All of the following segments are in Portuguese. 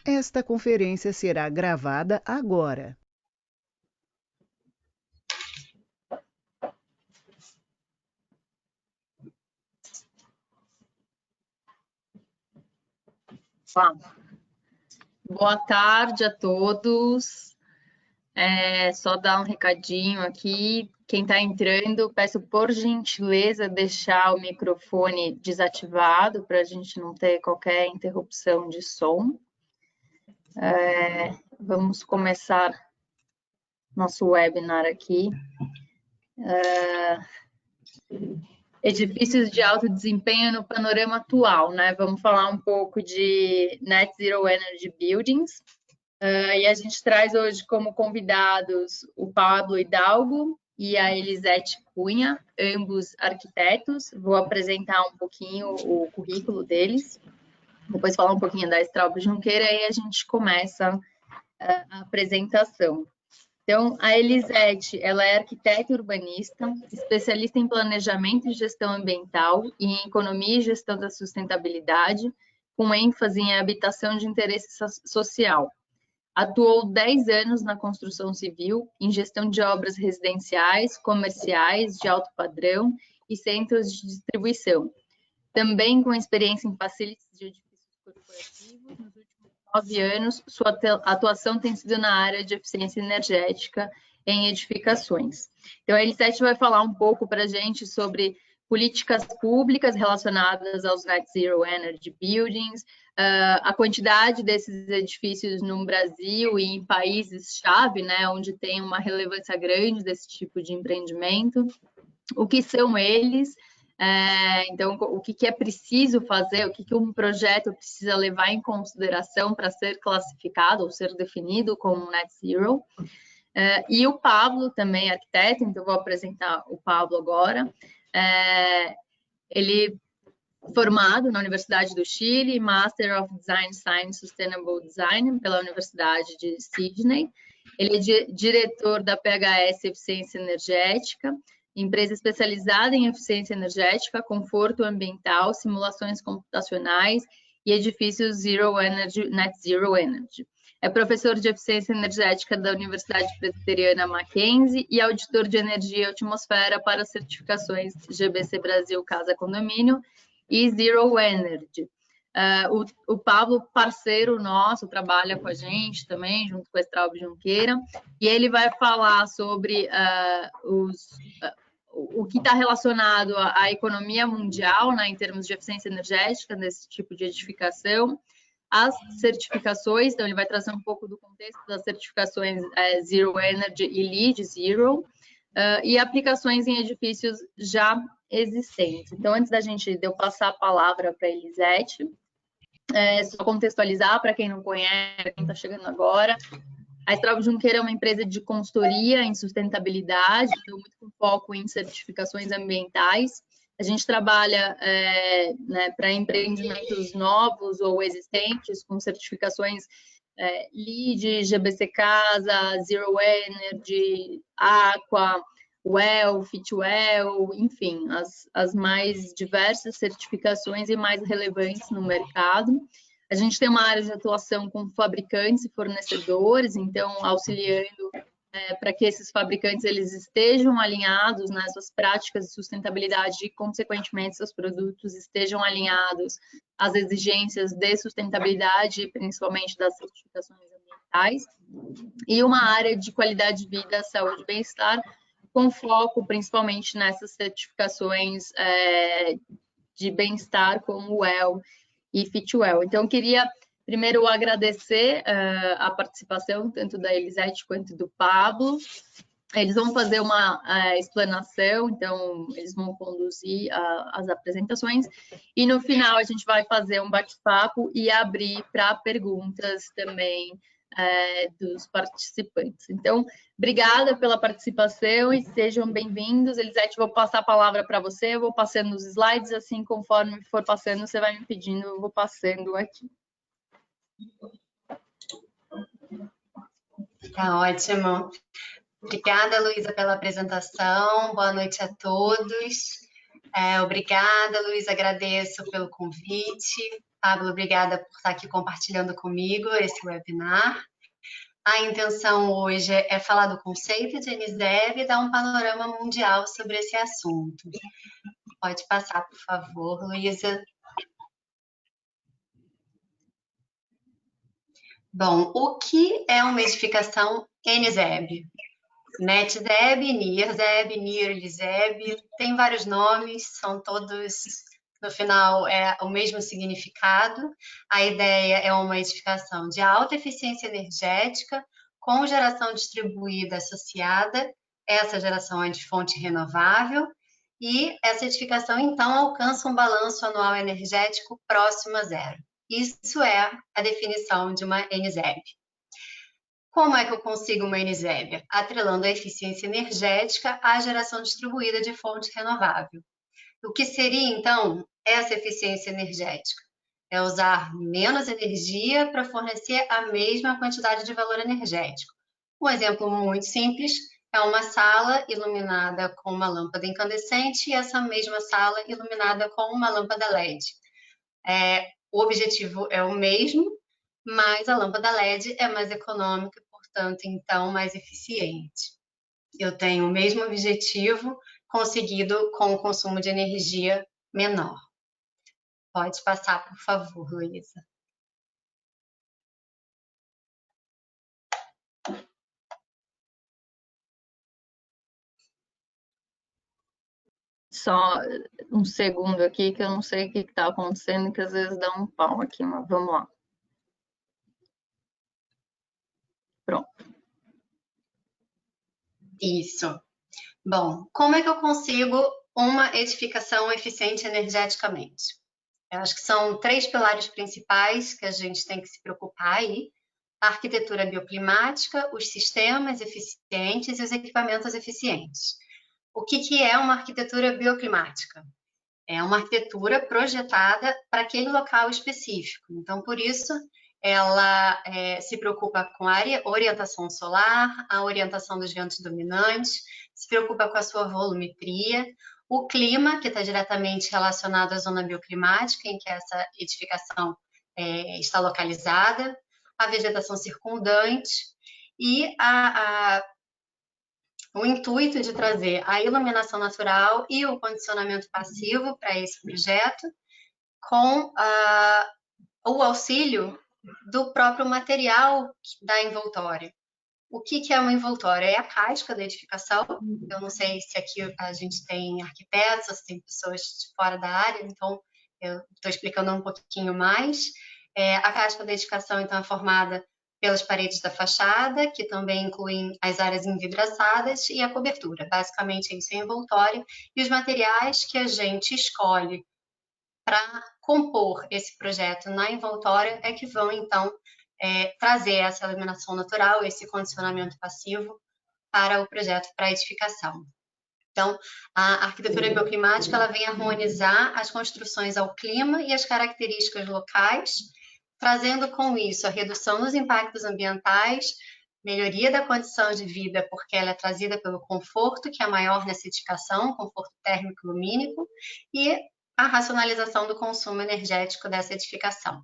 Esta conferência será gravada agora. Boa tarde a todos. Só dar um recadinho aqui. Quem está entrando, peço por gentileza deixar o microfone desativado para a gente não ter qualquer interrupção de som. Vamos começar nosso webinar aqui. Edifícios de alto desempenho no panorama atual, né? Vamos falar um pouco de Net Zero Energy Buildings. E a gente traz hoje como convidados o Pablo Hidalgo e a Elisete Cunha, ambos arquitetos. Vou apresentar um pouquinho o currículo deles, depois falar um pouquinho da Straub Junqueira e a gente começa a apresentação. Então, a Elisete, ela é arquiteta e urbanista, especialista em planejamento e gestão ambiental e em economia e gestão da sustentabilidade, com ênfase em habitação de interesse social. Atuou 10 anos na construção civil, em gestão de obras residenciais, comerciais, de alto padrão e centros de distribuição. Também com experiência em facilities de edifícios corporativos, nos últimos 9 anos, sua atuação tem sido na área de eficiência energética em edificações. Então, a Elisete vai falar um pouco para a gente sobre políticas públicas relacionadas aos Net Zero Energy Buildings, a quantidade desses edifícios no Brasil e em países-chave, né, onde tem uma relevância grande desse tipo de empreendimento, o que são eles, então, o que é preciso fazer, o que um projeto precisa levar em consideração para ser classificado ou ser definido como Net Zero. E o Pablo, também arquiteto, então vou apresentar o Pablo agora. Ele formado na Universidade do Chile, Master of Design Science Sustainable Design pela Universidade de Sydney. Ele é diretor da PHS Eficiência Energética, empresa especializada em eficiência energética, conforto ambiental, simulações computacionais e edifícios Zero Energy, Net Zero Energy. É professor de eficiência energética da Universidade Presbiteriana Mackenzie e auditor de energia e atmosfera para certificações GBC Brasil Casa Condomínio e Zero Energy. O Pablo, parceiro nosso, trabalha com a gente também, junto com a Straub Junqueira, e ele vai falar sobre o que está relacionado à economia mundial, né, em termos de eficiência energética, desse tipo de edificação, as certificações, então ele vai trazer um pouco do contexto das certificações Zero Energy e LEED Zero, e aplicações em edifícios já existentes. Então, antes de eu passar a palavra para a Elisete, só contextualizar para quem não conhece, quem está chegando agora, a Straub Junqueira é uma empresa de consultoria em sustentabilidade, então muito com foco em certificações ambientais. A gente trabalha né, para empreendimentos novos ou existentes, com certificações LEED, GBC Casa, Zero Energy, Aqua, WELL, FitWell, enfim, as mais diversas certificações e mais relevantes no mercado. A gente tem uma área de atuação com fabricantes e fornecedores, então auxiliando para que esses fabricantes eles estejam alinhados nas suas práticas de sustentabilidade e, consequentemente, seus produtos estejam alinhados às exigências de sustentabilidade, principalmente das certificações ambientais, e uma área de qualidade de vida, saúde e bem-estar, com foco principalmente nessas certificações de bem-estar, como WELL e FitWell. Então, eu queria primeiro agradecer a participação tanto da Elisete quanto do Pablo. Eles vão fazer uma explanação, então eles vão conduzir as apresentações e no final a gente vai fazer um bate-papo e abrir para perguntas também dos participantes. Então, obrigada pela participação e sejam bem-vindos. Elisete, vou passar a palavra para você, eu vou passando os slides, assim, conforme for passando, você vai me pedindo, eu vou passando aqui. Tá ótimo. Obrigada, Luísa, pela apresentação. Boa noite a todos. Obrigada, Luísa, agradeço pelo convite. Pablo, obrigada por estar aqui compartilhando comigo esse webinar. A intenção hoje é falar do conceito de NZEB e dar um panorama mundial sobre esse assunto. Pode passar, por favor, Luísa. Bom, o que é uma edificação NZEB? NetZEB, NIRZEB, NIRLZEB, tem vários nomes, são todos, no final, é o mesmo significado. A ideia é uma edificação de alta eficiência energética, com geração distribuída associada, essa geração é de fonte renovável, e essa edificação, então, alcança um balanço anual energético próximo a zero. Isso é a definição de uma NZEB. Como é que eu consigo uma NZEB? Atrelando a eficiência energética à geração distribuída de fonte renovável. O que seria, então, essa eficiência energética? É usar menos energia para fornecer a mesma quantidade de valor energético. Um exemplo muito simples é uma sala iluminada com uma lâmpada incandescente e essa mesma sala iluminada com uma lâmpada LED. O objetivo é o mesmo, mas a lâmpada LED é mais econômica, portanto, então, mais eficiente. Eu tenho o mesmo objetivo conseguido com o consumo de energia menor. Pode passar, por favor, Luísa. Só um segundo aqui, que eu não sei o que está acontecendo, que às vezes dá um pau aqui, mas vamos lá. Pronto. Isso. Bom, como é que eu consigo uma edificação eficiente energeticamente? Eu acho que são 3 pilares principais que a gente tem que se preocupar aí: a arquitetura bioclimática, os sistemas eficientes e os equipamentos eficientes. O que é uma arquitetura bioclimática? É uma arquitetura projetada para aquele local específico. Então, por isso, ela se preocupa com a orientação solar, a orientação dos ventos dominantes, se preocupa com a sua volumetria, o clima, que está diretamente relacionado à zona bioclimática em que essa edificação está localizada, a vegetação circundante e o intuito de trazer a iluminação natural e o condicionamento passivo para esse projeto, com o auxílio do próprio material da envoltória. O que é uma envoltória? É a casca da edificação. Eu não sei se aqui a gente tem arquitetos ou se tem pessoas de fora da área, então eu estou explicando um pouquinho mais. A casca da edificação, então, é formada pelas paredes da fachada, que também incluem as áreas envidraçadas, e a cobertura. Basicamente, isso é envoltória. E os materiais que a gente escolhe para compor esse projeto na envoltória é que vão, então, trazer essa iluminação natural, esse condicionamento passivo para o projeto para edificação. Então, a arquitetura bioclimática ela vem harmonizar as construções ao clima e as características locais, trazendo com isso a redução dos impactos ambientais, melhoria da condição de vida, porque ela é trazida pelo conforto, que é maior nessa edificação, conforto térmico e lumínico, e a racionalização do consumo energético dessa edificação.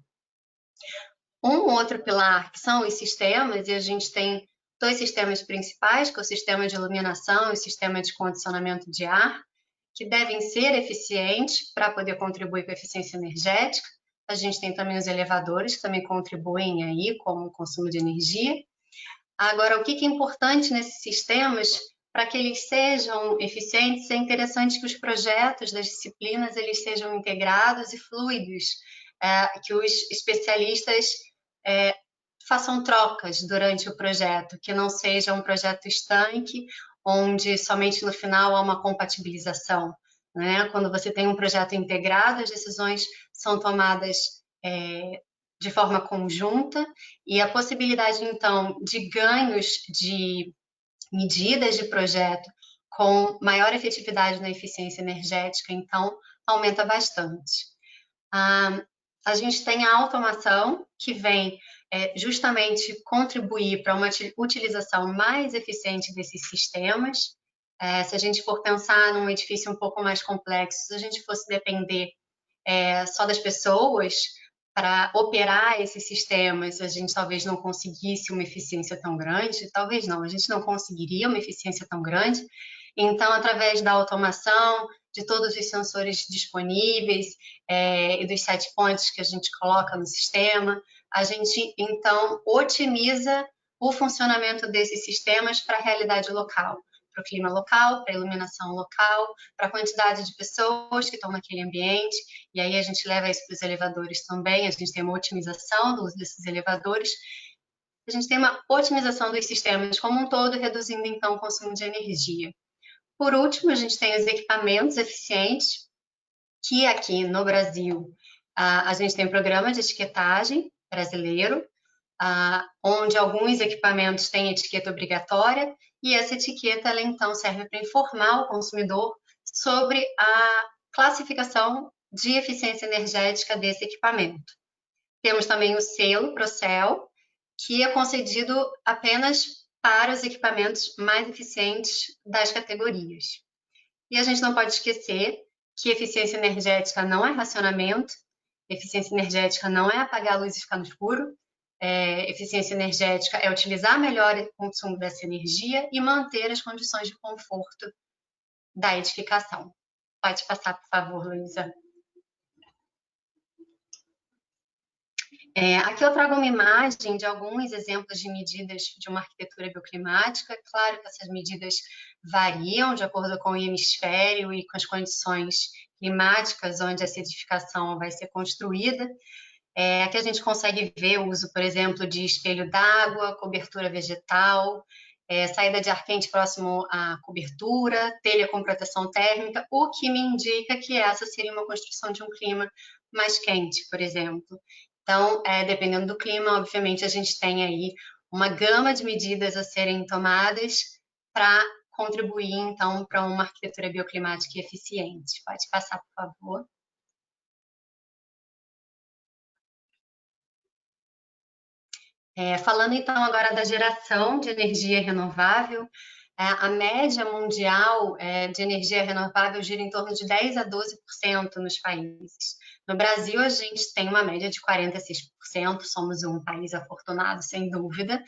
Um outro pilar, que são os sistemas, e a gente tem 2 sistemas principais, que é o sistema de iluminação e o sistema de condicionamento de ar, que devem ser eficientes para poder contribuir com a eficiência energética. A gente tem também os elevadores, que também contribuem aí com o consumo de energia. Agora, o que é importante nesses sistemas, para que eles sejam eficientes, é interessante que os projetos das disciplinas eles sejam integrados e fluidos, que os especialistas façam trocas durante o projeto, que não seja um projeto estanque, onde somente no final há uma compatibilização, né? Quando você tem um projeto integrado, as decisões são tomadas de forma conjunta e a possibilidade, então, de ganhos de medidas de projeto com maior efetividade na eficiência energética, então, aumenta bastante. A gente tem a automação, que vem justamente contribuir para uma utilização mais eficiente desses sistemas. Se a gente for pensar num edifício um pouco mais complexo, se a gente fosse depender só das pessoas, para operar esses sistemas, a gente talvez não conseguisse uma eficiência tão grande, talvez não, a gente não conseguiria uma eficiência tão grande. Então, através da automação, de todos os sensores disponíveis e dos set points que a gente coloca no sistema, a gente, então, otimiza o funcionamento desses sistemas para a realidade local, para o clima local, para a iluminação local, para a quantidade de pessoas que estão naquele ambiente, e aí a gente leva isso para os elevadores também, a gente tem uma otimização do uso desses elevadores, a gente tem uma otimização dos sistemas como um todo, reduzindo então o consumo de energia. Por último, a gente tem os equipamentos eficientes, que aqui no Brasil a gente tem um programa de etiquetagem brasileiro, onde alguns equipamentos têm etiqueta obrigatória, e essa etiqueta, ela então serve para informar o consumidor sobre a classificação de eficiência energética desse equipamento. Temos também o selo Procel, que é concedido apenas para os equipamentos mais eficientes das categorias. E a gente não pode esquecer que eficiência energética não é racionamento, eficiência energética não é apagar a luz e ficar no escuro, eficiência energética é utilizar melhor o consumo dessa energia e manter as condições de conforto da edificação. Pode passar, por favor, Luísa. Aqui eu trago uma imagem de alguns exemplos de medidas de uma arquitetura bioclimática. Claro que essas medidas variam de acordo com o hemisfério e com as condições climáticas onde essa edificação vai ser construída. Aqui a gente consegue ver o uso, por exemplo, de espelho d'água, cobertura vegetal, saída de ar quente próximo à cobertura, telha com proteção térmica, o que me indica que essa seria uma construção de um clima mais quente, por exemplo. Então, dependendo do clima, obviamente, a gente tem aí uma gama de medidas a serem tomadas para contribuir, então, para uma arquitetura bioclimática eficiente. Pode passar, por favor. Falando, então, agora da geração de energia renovável, a média mundial de energia renovável gira em torno de 10% a 12% nos países. No Brasil, a gente tem uma média de 46%, somos um país afortunado, sem dúvida,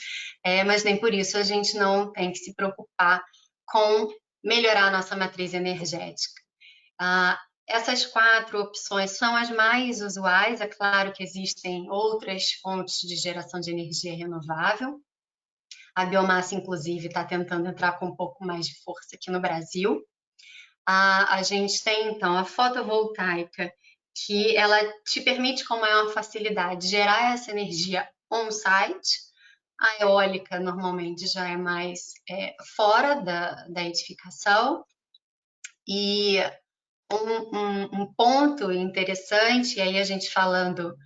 mas nem por isso a gente não tem que se preocupar com melhorar a nossa matriz energética. Essas 4 opções são as mais usuais, é claro que existem outras fontes de geração de energia renovável. A biomassa, inclusive, está tentando entrar com um pouco mais de força aqui no Brasil. A gente tem, então, a fotovoltaica, que ela te permite com maior facilidade gerar essa energia on-site. A eólica, normalmente, já é mais fora da edificação. E um ponto interessante, e aí a gente falando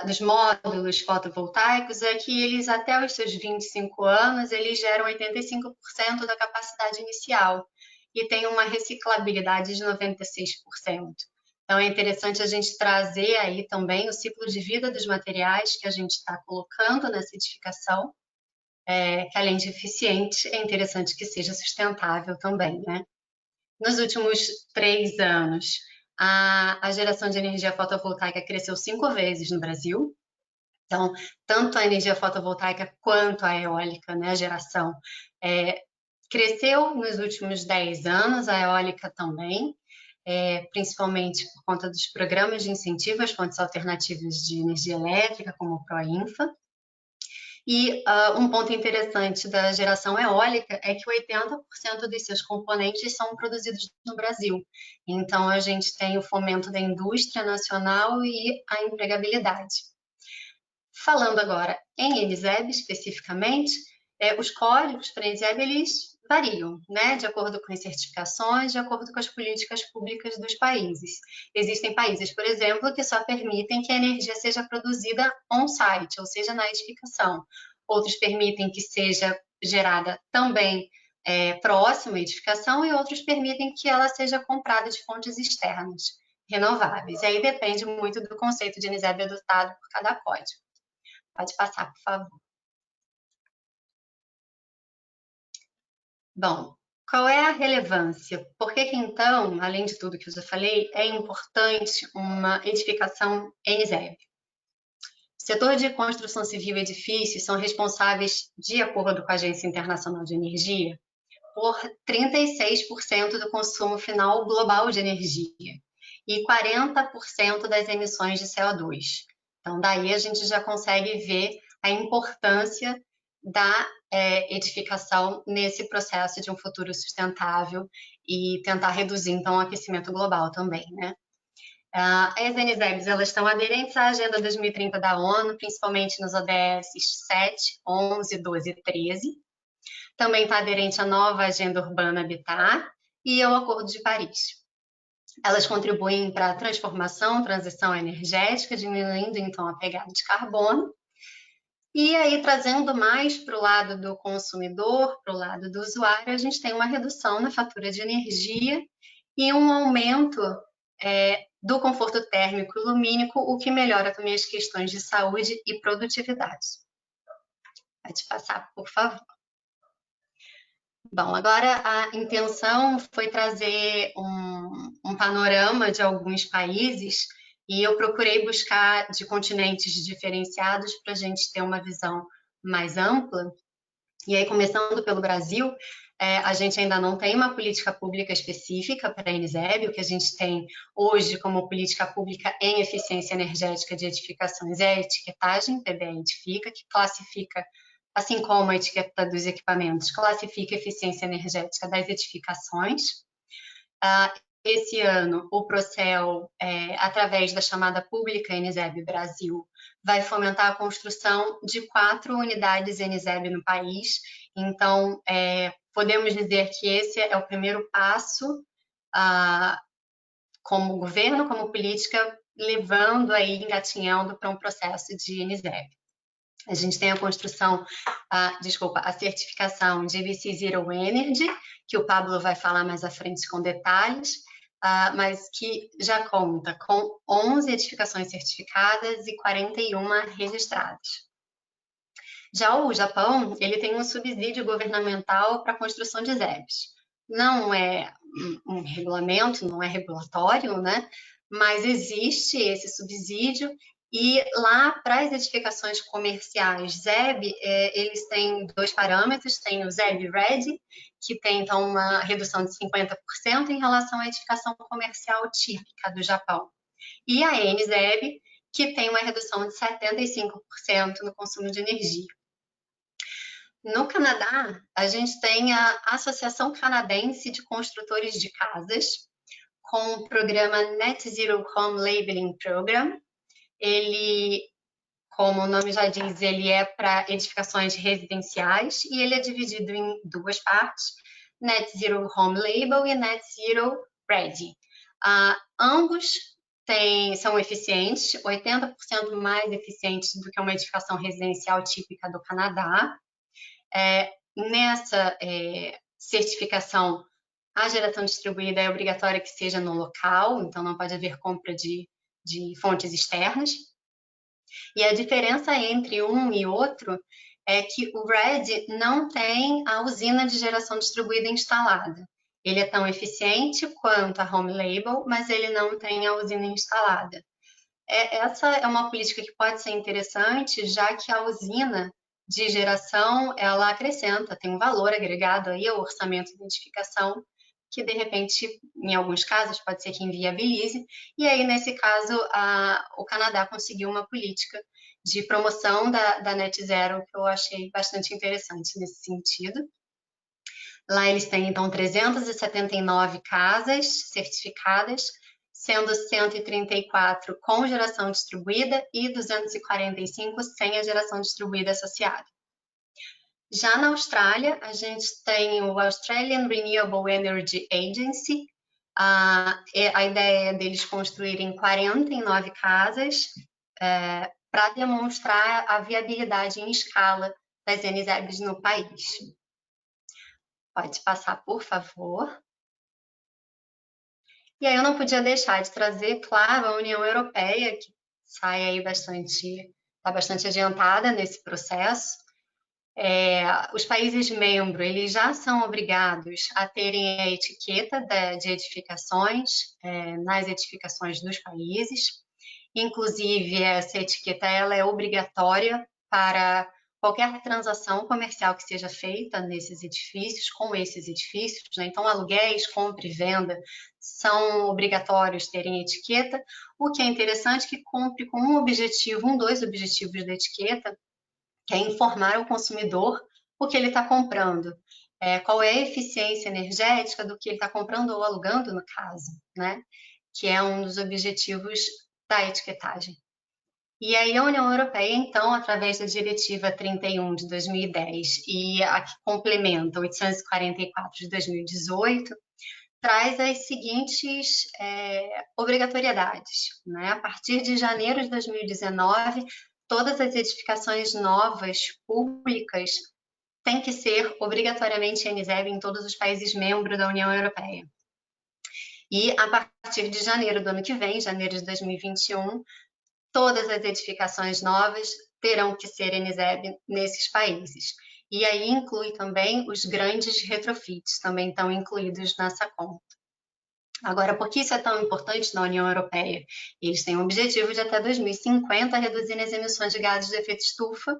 dos módulos fotovoltaicos, é que eles, até os seus 25 anos, eles geram 85% da capacidade inicial e tem uma reciclabilidade de 96%. Então, é interessante a gente trazer aí também o ciclo de vida dos materiais que a gente está colocando nessa edificação, que além de eficiente, é interessante que seja sustentável também, né? Nos últimos 3 anos, a geração de energia fotovoltaica cresceu 5 vezes no Brasil. Então, tanto a energia fotovoltaica quanto a eólica, né, a geração, cresceu nos últimos 10 anos, a eólica também, principalmente por conta dos programas de incentivo às fontes alternativas de energia elétrica, como o PROINFA. E um ponto interessante da geração eólica é que 80% dos seus componentes são produzidos no Brasil. Então, a gente tem o fomento da indústria nacional e a empregabilidade. Falando agora em ENISEB especificamente, os códigos para ENISEB, eles variam, né, de acordo com as certificações, de acordo com as políticas públicas dos países. Existem países, por exemplo, que só permitem que a energia seja produzida on-site, ou seja, na edificação. Outros permitem que seja gerada também próximo à edificação, e outros permitem que ela seja comprada de fontes externas, renováveis. E aí depende muito do conceito de ENISEB adotado por cada código. Pode passar, por favor. Bom, Qual é a relevância? Por que que, então, além de tudo que eu já falei, é importante uma edificação NZEB? O setor de construção civil e edifícios são responsáveis, de acordo com a Agência Internacional de Energia, por 36% do consumo final global de energia e 40% das emissões de CO2. Então, daí a gente já consegue ver a importância da edificação nesse processo de um futuro sustentável e tentar reduzir, então, o aquecimento global também, né? As NZEBs, elas estão aderentes à Agenda 2030 da ONU, principalmente nos ODS 7, 11, 12 e 13. Também está aderente à nova Agenda Urbana Habitat e ao Acordo de Paris. Elas contribuem para a transformação, transição energética, diminuindo, então, a pegada de carbono. E aí, trazendo mais para o lado do consumidor, para o lado do usuário, a gente tem uma redução na fatura de energia e um aumento do conforto térmico e lumínico, o que melhora também as questões de saúde e produtividade. Pode passar, por favor. Bom, agora a intenção foi trazer um panorama de alguns países e eu procurei buscar de continentes diferenciados para a gente ter uma visão mais ampla. E aí, começando pelo Brasil, a gente ainda não tem uma política pública específica para a NZEB. O que a gente tem hoje como política pública em eficiência energética de edificações é a etiquetagem PBE Edifica, que classifica, assim como a etiqueta dos equipamentos, classifica a eficiência energética das edificações. Esse ano, o Procel, através da chamada pública NZEB Brasil, vai fomentar a construção de 4 unidades NZEB no país. Então, podemos dizer que esse é o primeiro passo como governo, como política, levando aí, engatinhando para um processo de NZEB. A gente tem a construção, a certificação de EBC Zero Energy, que o Pablo vai falar mais à frente com detalhes, mas que já conta com 11 edificações certificadas e 41 registradas. Já o Japão, ele tem um subsídio governamental para a construção de ZEBs. Não é um regulamento, não é regulatório, né? Mas existe esse subsídio e lá, para as edificações comerciais ZEB, eles têm 2 parâmetros, tem o ZEB Ready, que tem, então, uma redução de 50% em relação à edificação comercial típica do Japão. E a NZEB, que tem uma redução de 75% no consumo de energia. No Canadá, a gente tem a Associação Canadense de Construtores de Casas, com o programa Net Zero Home Labeling Program. Ele, como o nome já diz, ele é para edificações residenciais e ele é dividido em 2 partes, Net Zero Home Label e Net Zero Ready. Ambos são eficientes, 80% mais eficientes do que uma edificação residencial típica do Canadá. Nessa certificação, a geração distribuída é obrigatória que seja no local, então não pode haver compra de fontes externas. E a diferença entre um e outro é que o RED não tem a usina de geração distribuída instalada. Ele é tão eficiente quanto a Home Label, mas ele não tem a usina instalada. Essa é uma política que pode ser interessante, já que a usina de geração, ela acrescenta, tem um valor agregado aí ao orçamento de edificação, que de repente, em alguns casos, pode ser que inviabilize, e aí nesse caso o Canadá conseguiu uma política de promoção da Net Zero, que eu achei bastante interessante nesse sentido. Lá eles têm, então, 379 casas certificadas, sendo 134 com geração distribuída e 245 sem a geração distribuída associada. Já na Austrália, a gente tem o Australian Renewable Energy Agency. A ideia é deles construírem 49 casas para demonstrar a viabilidade em escala das NZEBs no país. Pode passar, por favor. E aí eu não podia deixar de trazer, claro, a União Europeia, que sai aí está bastante adiantada nesse processo. Os países membros, eles já são obrigados a terem a etiqueta de edificações nas edificações dos países. Inclusive, essa etiqueta ela é obrigatória para qualquer transação comercial que seja feita nesses edifícios, com esses edifícios, né? Então, aluguéis, compra e venda são obrigatórios terem etiqueta, o que é interessante que cumpre com um dos objetivos da etiqueta, que é informar o consumidor o que ele está comprando, qual é a eficiência energética do que ele está comprando ou alugando, no caso, né? Que é um dos objetivos da etiquetagem. E aí a União Europeia, então, através da Diretiva 31 de 2010 e a que complementa 844 de 2018, traz as seguintes obrigatoriedades, né? A partir de janeiro de 2019, todas as edificações novas, públicas, têm que ser obrigatoriamente NZEB em todos os países membros da União Europeia. E a partir de janeiro do ano que vem, janeiro de 2021, todas as edificações novas terão que ser NZEB nesses países. E aí inclui também os grandes retrofits, também estão incluídos nessa conta. Agora, por que isso é tão importante na União Europeia? Eles têm o objetivo de até 2050 reduzir as emissões de gases de efeito estufa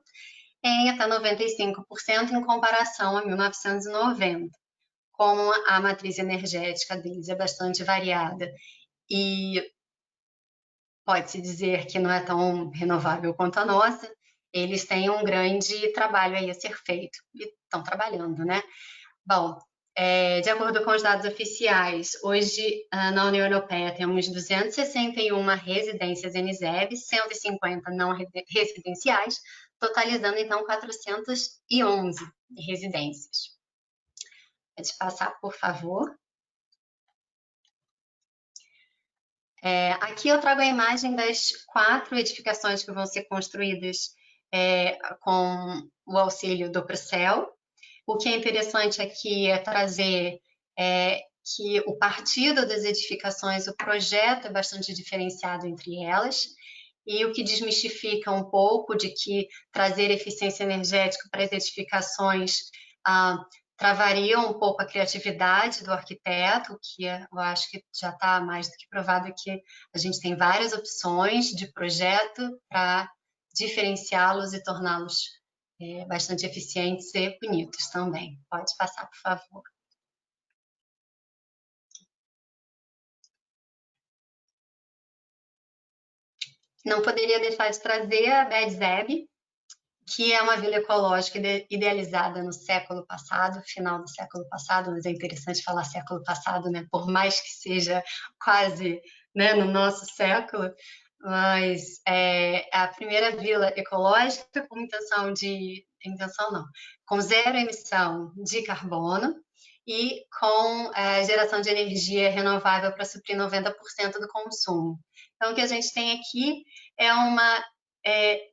em até 95% em comparação a 1990. Como a matriz energética deles é bastante variada e pode-se dizer que não é tão renovável quanto a nossa, eles têm um grande trabalho aí a ser feito e estão trabalhando, né? Bom, de acordo com os dados oficiais, hoje na União Europeia temos 261 residências NZEB, 150 não residenciais, totalizando então 411 residências. Pode passar, por favor. Aqui eu trago a imagem das 4 edificações que vão ser construídas com o auxílio do Procel. O que é interessante aqui é trazer que o partido das edificações, o projeto é bastante diferenciado entre elas, e o que desmistifica um pouco de que trazer eficiência energética para as edificações travaria um pouco a criatividade do arquiteto, que eu acho que já está mais do que provado que a gente tem várias opções de projeto para diferenciá-los e torná-los bastante eficientes e bonitos também. Pode passar, por favor. Não poderia deixar de trazer a BEDZEB, que é uma vila ecológica idealizada no século passado, final do século passado, mas é interessante falar século passado, né? Por mais que seja quase, né, no nosso século, mas é a primeira vila ecológica com zero emissão de carbono e com geração de energia renovável para suprir 90% do consumo. Então, o que a gente tem aqui é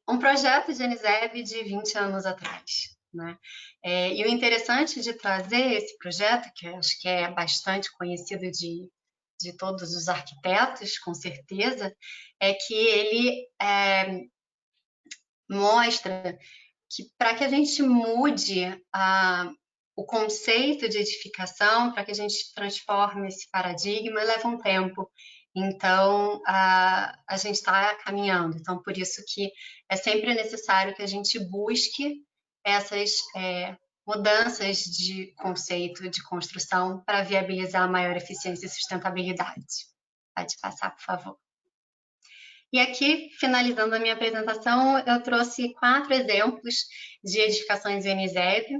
um projeto de NZEB de 20 anos atrás, né? E o interessante de trazer esse projeto, que eu acho que é bastante conhecido de todos os arquitetos, com certeza, é que ele mostra que para que a gente mude o conceito de edificação, para que a gente transforme esse paradigma, leva um tempo. Então, a gente está caminhando. Então, por isso que é sempre necessário que a gente busque essas mudanças de conceito de construção para viabilizar maior eficiência e sustentabilidade. Pode passar, por favor. E aqui, finalizando a minha apresentação, eu trouxe 4 exemplos de edificações NZEB.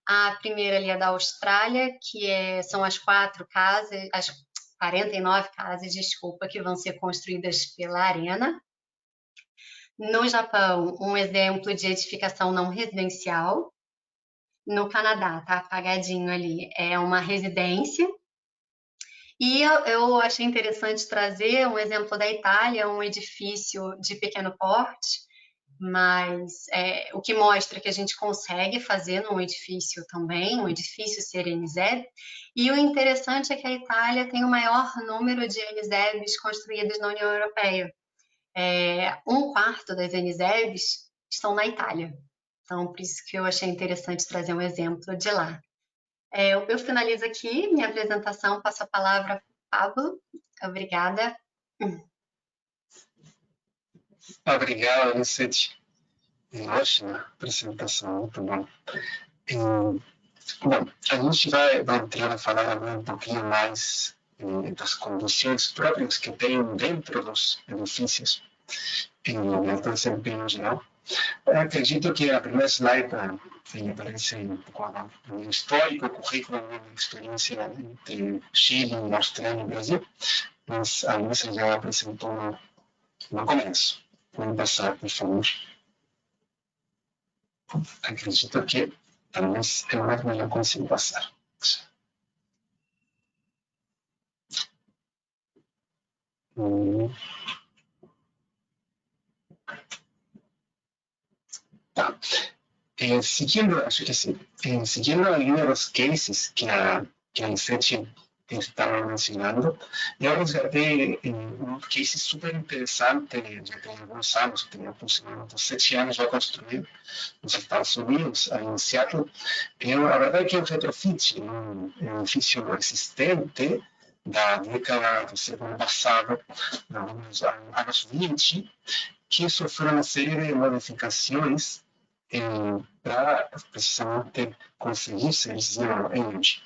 A primeira ali é da Austrália, que são as 49 casas, desculpa, que vão ser construídas pela Arena. No Japão, um exemplo de edificação não residencial. No Canadá, tá apagadinho ali, é uma residência. E eu achei interessante trazer um exemplo da Itália, um edifício de pequeno porte, mas o que mostra que a gente consegue fazer num edifício também, um edifício ser NZEB, e o interessante é que a Itália tem o maior número de NZEBs construídas na União Europeia. 1/4 das NZEBs estão na Itália. Então, por isso que eu achei interessante trazer um exemplo de lá. Eu finalizo aqui minha apresentação, passo a palavra para o Pablo. Obrigada. Obrigado, Vicente. Ótima apresentação, muito bom. Bom, a gente vai entrar a falar agora um pouquinho mais das condições próprias que tem dentro dos edifícios no desempenho geral. Eu acredito que a primeira slide aparece um pouco no histórico, currículo, experiência entre Chile, Austrália e Brasil, mas a Luísa já apresentou no começo. Vamos passar, por favor. Acredito que talvez eu não consigo passar. Tá. Seguindo, acho que sim. Seguindo a linha dos cases que a Vicente estava mencionando, eu resgatei um case super interessante, já tem alguns anos, tem aproximadamente 7 anos já construído nos Estados Unidos, em Seattle. A verdade é que é um retrofit, um edifício existente da década do século passado, nos anos 20, que sofreu uma série de modificações para precisamente conseguir ser zero energy.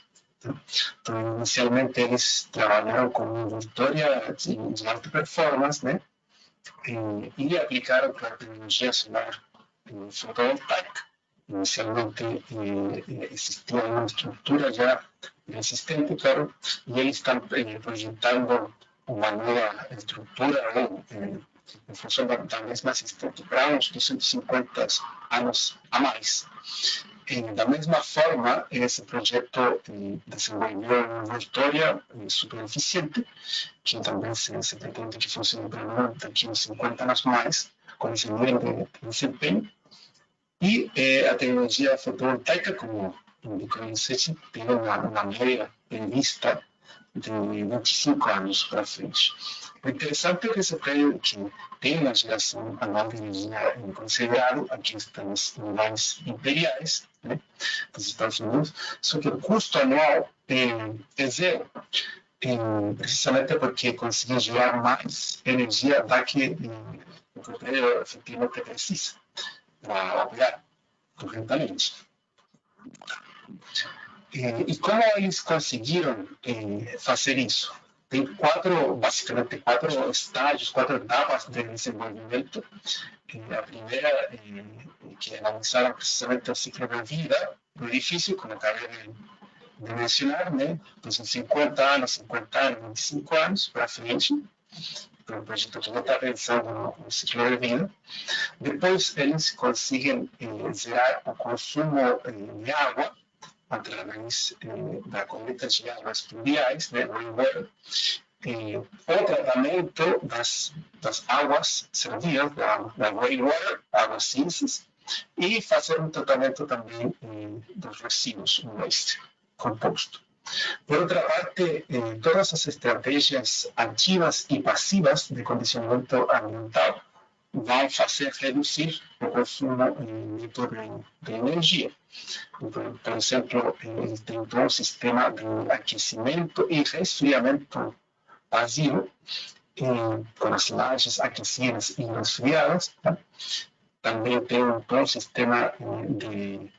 Então, inicialmente eles trabalharam com invertoria de alta performance, né? E aplicaram para a tecnologia solar fotovoltaica. Inicialmente existia uma estrutura já existente, claro, e eles estão projetando uma nova estrutura em função da mesma existente para uns 250 anos a mais. Da mesma forma, esse projeto desenvolveu uma invertoria super eficiente, que também se pretende que funcione para daqui uns 50 anos mais, com esse nível de desempenho. E a tecnologia fotovoltaica, como indicou o Vicente, tem uma média prevista de 25 anos para frente. O interessante é que esse prédio que tem uma geração anual de energia considerável, aqui estamos em níveis imperiais, né, dos Estados Unidos, só que o custo anual é zero, precisamente porque conseguiu gerar mais energia da que o prédio efetivamente precisa para operar corretamente. E como eles conseguiram fazer isso? Tem basicamente quatro estágios, 4 etapas de desenvolvimento. A primeira, que analisaram precisamente o ciclo de vida do edifício, como acabei de mencionar, né? Então, são 50 anos, 25 anos para frente. Então, o projeto que já está pensando no ciclo de vida. Depois, eles conseguem zerar o consumo de água através da coleta de águas pluviais, né, rainwater, o tratamento das águas servidas, da rainwater, águas cinzas, e fazer um tratamento também dos resíduos, um waste composto. Por outra parte, todas as estratégias ativas e passivas de condicionamento ambiental vão fazer reduzir o consumo neto de energia. Então, por exemplo, ele tem todo um sistema de aquecimento e resfriamento passivo, com as lajes aquecidas e resfriadas. Tá? Também tem todo um sistema de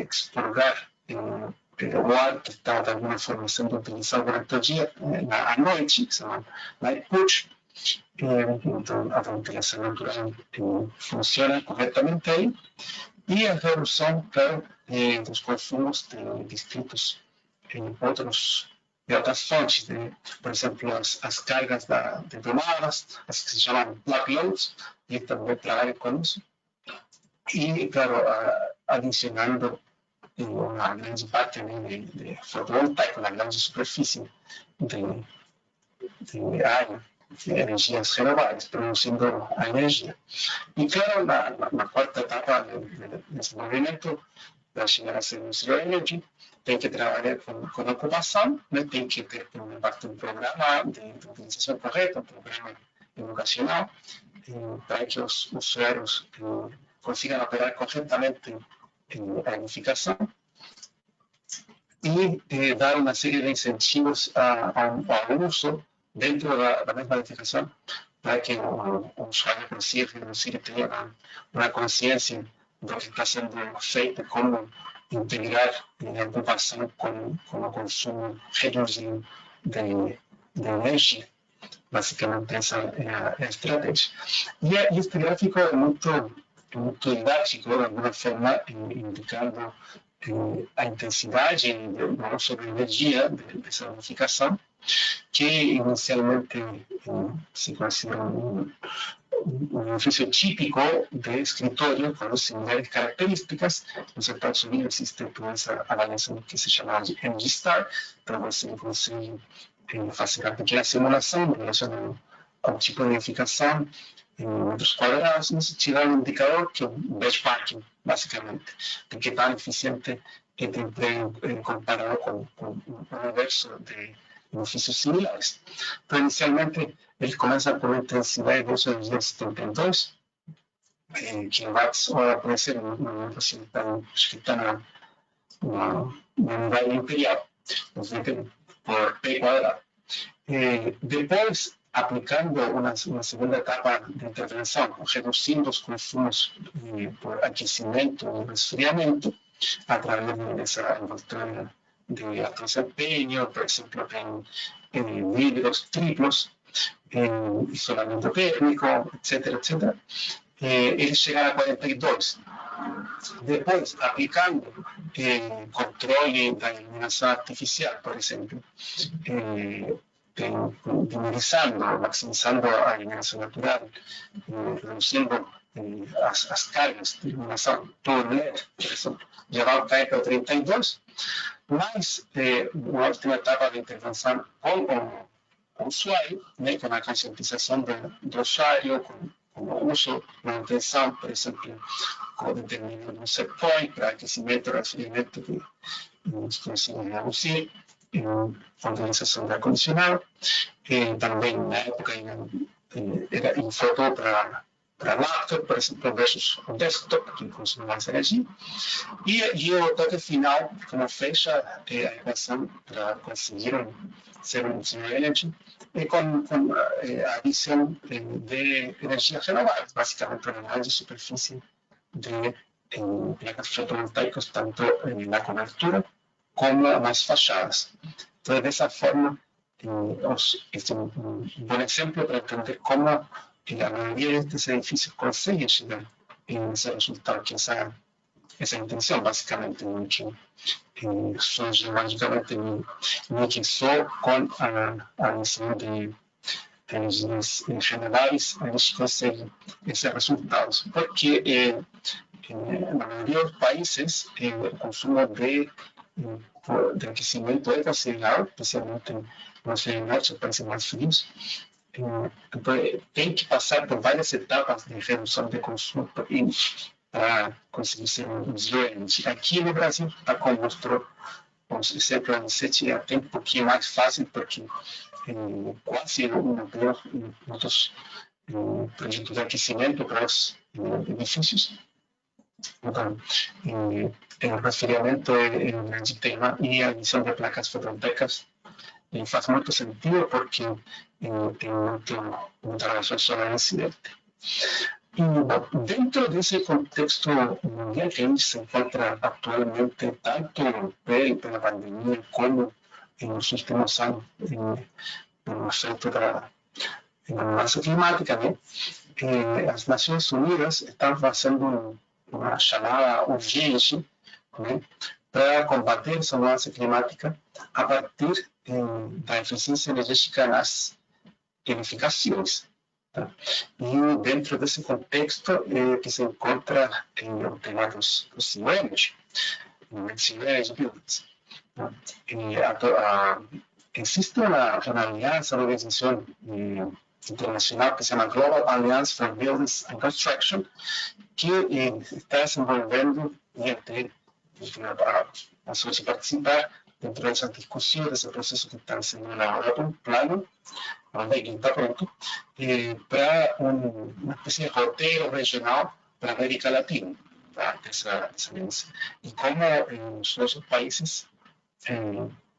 expurgar o ar que está de alguma forma sendo utilizado durante o dia, à noite, que se chama night purge. Então, a ventilação natural funciona corretamente aí. E a redução, claro, dos consumos de distritos de outras fontes, por exemplo, as cargas de tomadas, as que se chamam black loads, e também trabalham com isso. E, claro, adicionando uma grande parte de fotovoltaico, uma grande superfície de área, de energias renováveis, produzindo a energia. E, claro, na quarta etapa do desenvolvimento da geração de zero energy, tem que trabalhar com ocupação, né? Tem que ter parte um programa de utilização correta, um programa educacional, para que os usuários consigan operar conjuntamente a edificación y dar una serie de incentivos al uso dentro de la misma edificación para que o usuário consiga ter uma consciência do que está sendo feito, como integrar a ocupação com o consumo reduzido de energia. Basicamente, essa é a estratégia. E este gráfico é muito didático, de alguma forma, indicando a intensidade do uso de energia dessa edificação, que inicialmente se considera un edificio típico de escritorio con similares características. En los Estados Unidos existe toda esa avaliación que se llama Energy Star, para você conseguir fazer uma pequena simulação relacionada ao tipo de edificação em metros quadrados, e se tirar um indicador que é um benchmarking, basicamente, de que tão eficiente é o emprego comparado com o universo de edifícios similares. Então, inicialmente, ele começa com uma intensidade de uso de 272 kW/hora, por ser um número assim, acho que está na unidade imperial, por P quadrado. Depois, aplicando uma segunda etapa de intervenção, reduzindo os consumos por aquecimento e resfriamento, através dessa envoltura de alto desempeño, por ejemplo, en vidrios triplos, en isolamiento térmico, etcétera, etcétera, eles chegaram a 42. Depois, aplicando controle da iluminação artificial, por exemplo, minimizando, maximizando a iluminação natural, reduzindo as cargas de iluminação por LED, por exemplo, já vai cair para 32. Mas uma última etapa de intervenção com o usuário, né, com a conscientização do usuário, com o uso, manutenção, por exemplo, com o determinado de um set point para aquecimento e resfriamento que nos conseguimos reduzir, organização de ar-condicionado, também na época era em foto para laptop, por exemplo, versus o desktop, que consome mais energia. E o toque final, como fecha a equação para conseguir ser um zero energy, com a adição de energias renováveis, basicamente uma grande superfície de placas fotovoltaicas, tanto na cobertura como nas fachadas. Então, dessa forma, este é um bom exemplo para entender como a maioria destes edifícios consegue chegar nesse resultado, que essa intenção, basicamente, que só geologicamente nem que só com a adição de energias renováveis a gente consegue esses resultados, porque na maioria dos países o consumo de aquecimento é considerável, especialmente nos países mais frios. Então, tem que passar por várias etapas de redução de consumo para conseguir ser um zero energy. Aqui no Brasil, tá, como mostrou o exemplo do set, é até um pouquinho mais fácil, porque quase não tem muitos projetos de aquecimento para os edifícios. Então, o resfriamento é um grande tema, e a adição de placas fotovoltaicas faz muito sentido, porque tem muita relação sobre o incidente. E dentro desse contexto mundial que a gente se encontra atualmente, tanto pela pandemia como nos últimos anos, no efeito da mudança climática, né? As Nações Unidas estão fazendo uma chamada urgente, né, para combater essa mudança climática a partir da eficiência energética nas edificações. Tá? E dentro desse contexto que se encontra o tema dos CEOs, buildings. Tá? Existe uma aliança, uma organização internacional que se chama Global Alliance for Buildings and Construction, que está desenvolvendo e até a sua participar dentro dessas discussões, desse processo que está sendo elaborado um plano, onde está pronto, para uma espécie de roteiro regional para a América Latina, tá? Essa aliança. E como nos nossos países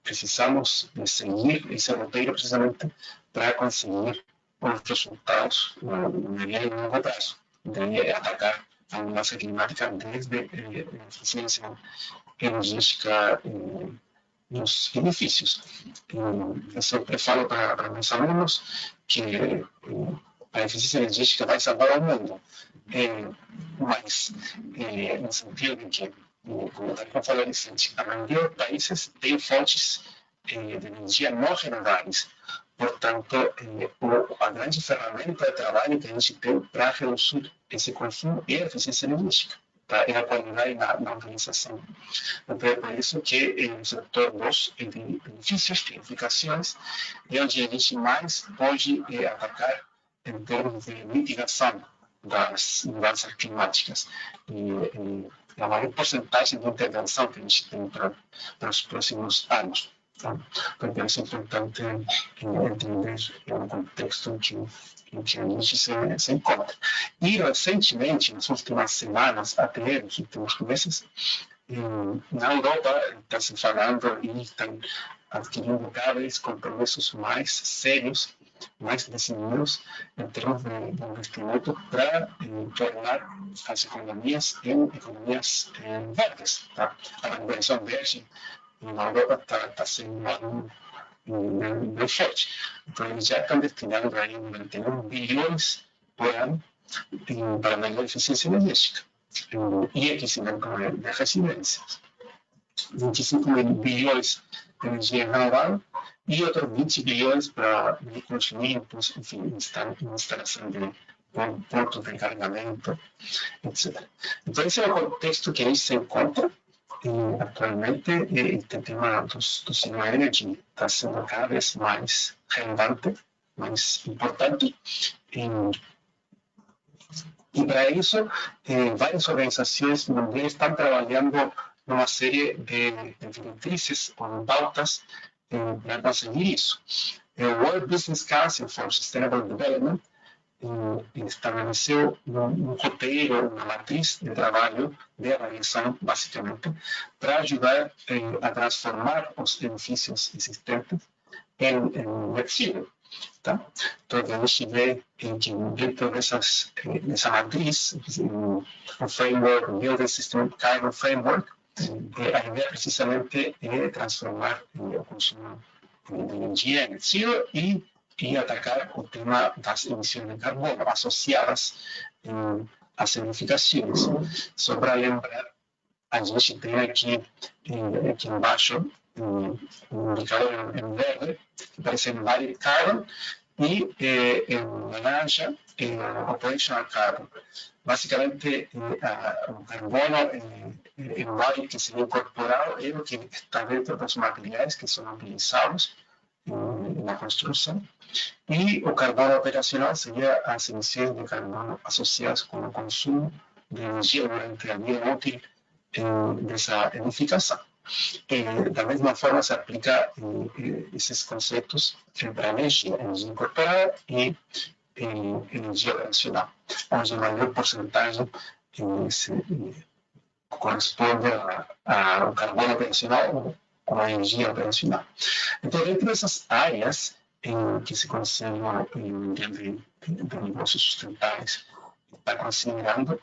precisamos de seguir esse roteiro precisamente para conseguir os resultados no médio e longo prazo, de atacar a mudança climática desde a eficiência energética nos edifícios. Eu sempre falo para meus alunos que a eficiência energética vai salvar o mundo, mas no sentido de que, como eu falei antes, a maioria dos países tem fontes de energia não renováveis. Portanto, a grande ferramenta de trabalho que a gente tem para reduzir esse consumo é a eficiência energética, tá? É a qualidade na organização. Então, é por isso que o setor dos edifícios, de edificações, é onde a gente mais pode atacar em termos de mitigação das mudanças climáticas. E a maior porcentagem de intervenção que a gente tem para os próximos anos. Então, porque é importante entender o contexto em que a gente se encontra. E, recentemente, nas últimas semanas, até nos últimos meses, na Europa está se falando e estão adquirindo cada vez compromissos mais sérios, mais decididos em termos de investimento para tornar as economias em economias verdes. Tá? A conversão verde na Europa está sendo algo bem forte. Então, eles já estão destinando aí 91 bilhões por ano para melhor eficiência energética e aquecimento de residências. 25 bilhões de energia renovável e outros 20 bilhões para veículos limpos, enfim, instalação de pontos de carregamento, etc. Então, esse é o contexto que a gente se encontra. Atualmente, este tema do Zero Energy está sendo cada vez mais relevante, mais importante. E para isso, várias organizações mundiais estão trabalhando numa série de diretrizes ou pautas para conseguir isso. O World Business Council for Sustainable Development estabeleceu um roteiro, uma matriz de trabalho de avaliação, basicamente, para ajudar a transformar os edifícios existentes em net zero. Tá? Então, a gente vê que dentro dessa matriz, o framework, o Building System Carbon Framework, a ideia precisamente é transformar o consumo de energia em net zero e atacar o tema das emissões de carbono associadas às edificações. Só para lembrar, a gente tem aqui embaixo um indicador em verde, que parece embodied carbon, e em laranja, operational carbon. Basicamente, o carbono embodied que seria incorporado é o que está dentro dos materiais que são utilizados na construção, e o carbono operacional seria as emissões de carbono associadas com o consumo de energia durante a vida útil dessa edificação. Da mesma forma, se aplica esses conceitos para energia incorporada e energia operacional, onde a maior porcentagem corresponde ao carbono operacional com a energia operacional. Então, dentro dessas áreas que se consideram de negócios sustentáveis, está considerando,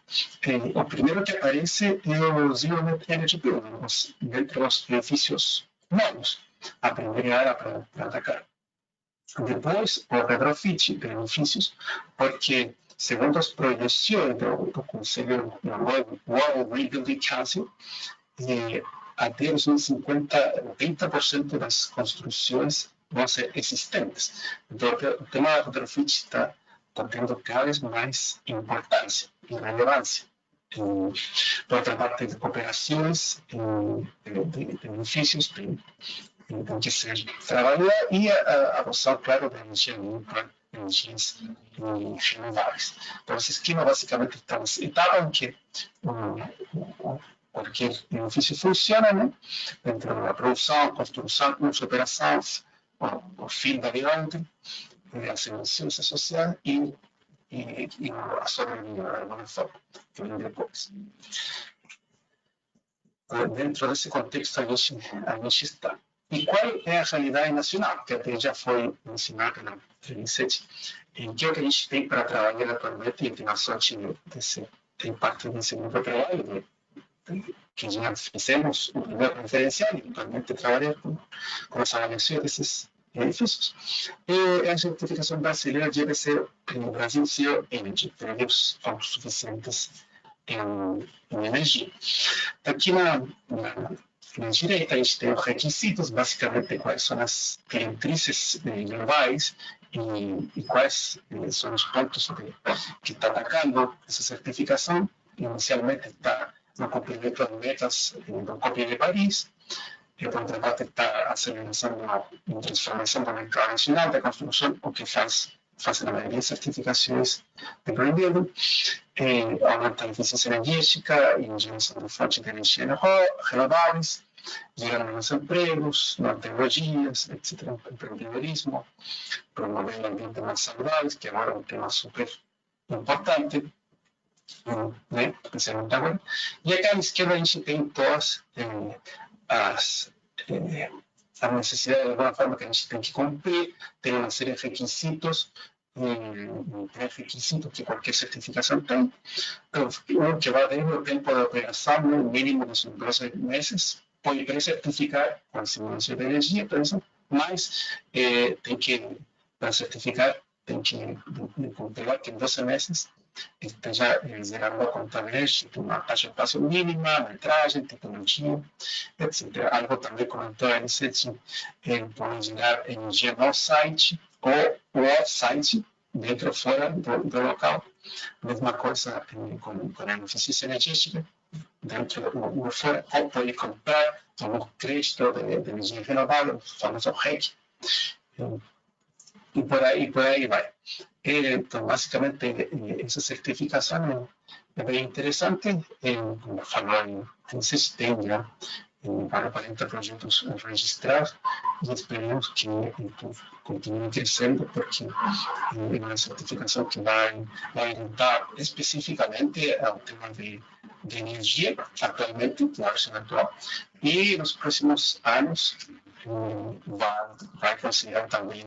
o primeiro que aparece é o Zero Net Energy Building, dentro dos edifícios novos, a primeira área para atacar. Depois, o retrofit de edifícios, porque, segundo as projeções do Conselho World Rebuilding Council, até 2050, 80% das construções vão ser existentes. Então, o tema da retrofit está tendo cada vez mais importância e relevância. Por outra parte, de operações de edifícios tem que ser trabalhada e a adoção, claro, da energia limpa, energias renováveis. Então, esse esquema basicamente está nessa etapa em que qualquer edifício funciona, né? Dentro da produção, construção, uso, operações, o fim da vida útil, as emissões associadas e e a sobrevida de alguma forma, que vem depois. Dentro desse contexto a gente está. E qual é a realidade nacional, que até já foi mencionada na entrevista, que é o que a gente tem para trabalhar atualmente, e tem a sorte de ter parte desse grupo de trabalho, que já fizemos o primeiro referencial, e atualmente trabalhar com essa avaliação desses edifícios. É a certificação brasileira de EBC, Brasil Zero Energy, produtos autossuficientes em energia. Aqui na direita, a gente tem os requisitos, basicamente quais são as diretrizes globais e quais são os pontos que está atacando essa certificação. Inicialmente está no cumprimento das metas do Acordo de Paris, por outra parte está aceleração a transformação do mercado nacional da construção, o que fazem a maioria das certificações de green building, aumenta a eficiência energética e geração de fontes de energia renováveis, gerando novos empregos, novas tecnologias, etc., empreendedorismo, promover um ambiente mais saudável, que agora é um tema super importante, né, especialmente agora. E aqui à esquerda a gente tem todas as necessidades, de alguma forma, que a gente tem que cumprir, tem uma série de requisitos, requisitos que qualquer certificação tem. Então, um que vai desde o tempo de operação, no mínimo de 12 meses, pode pré-certificar com a simulação de energia, por exemplo, mas tem que, para certificar, tem que comprovar que em 12 meses esteja gerando a contabilidade, uma taxa de passo mínima, metragem, tecnologia, etc. Algo também comentou a Anicete, pode gerar energia no site ou off-site, dentro ou fora do local. Mesma coisa com a eficiência energética, dentro ou fora, ou pode comprar um crédito de energia renovável, o famoso REC. E por aí vai. Então, basicamente, essa certificação é bem interessante. Como falou, tem já para 40 projetos registrados e esperamos que continue crescendo, porque é uma certificação que vai orientar especificamente ao tema de energia, atualmente, na versão atual, e nos próximos anos vai considerar também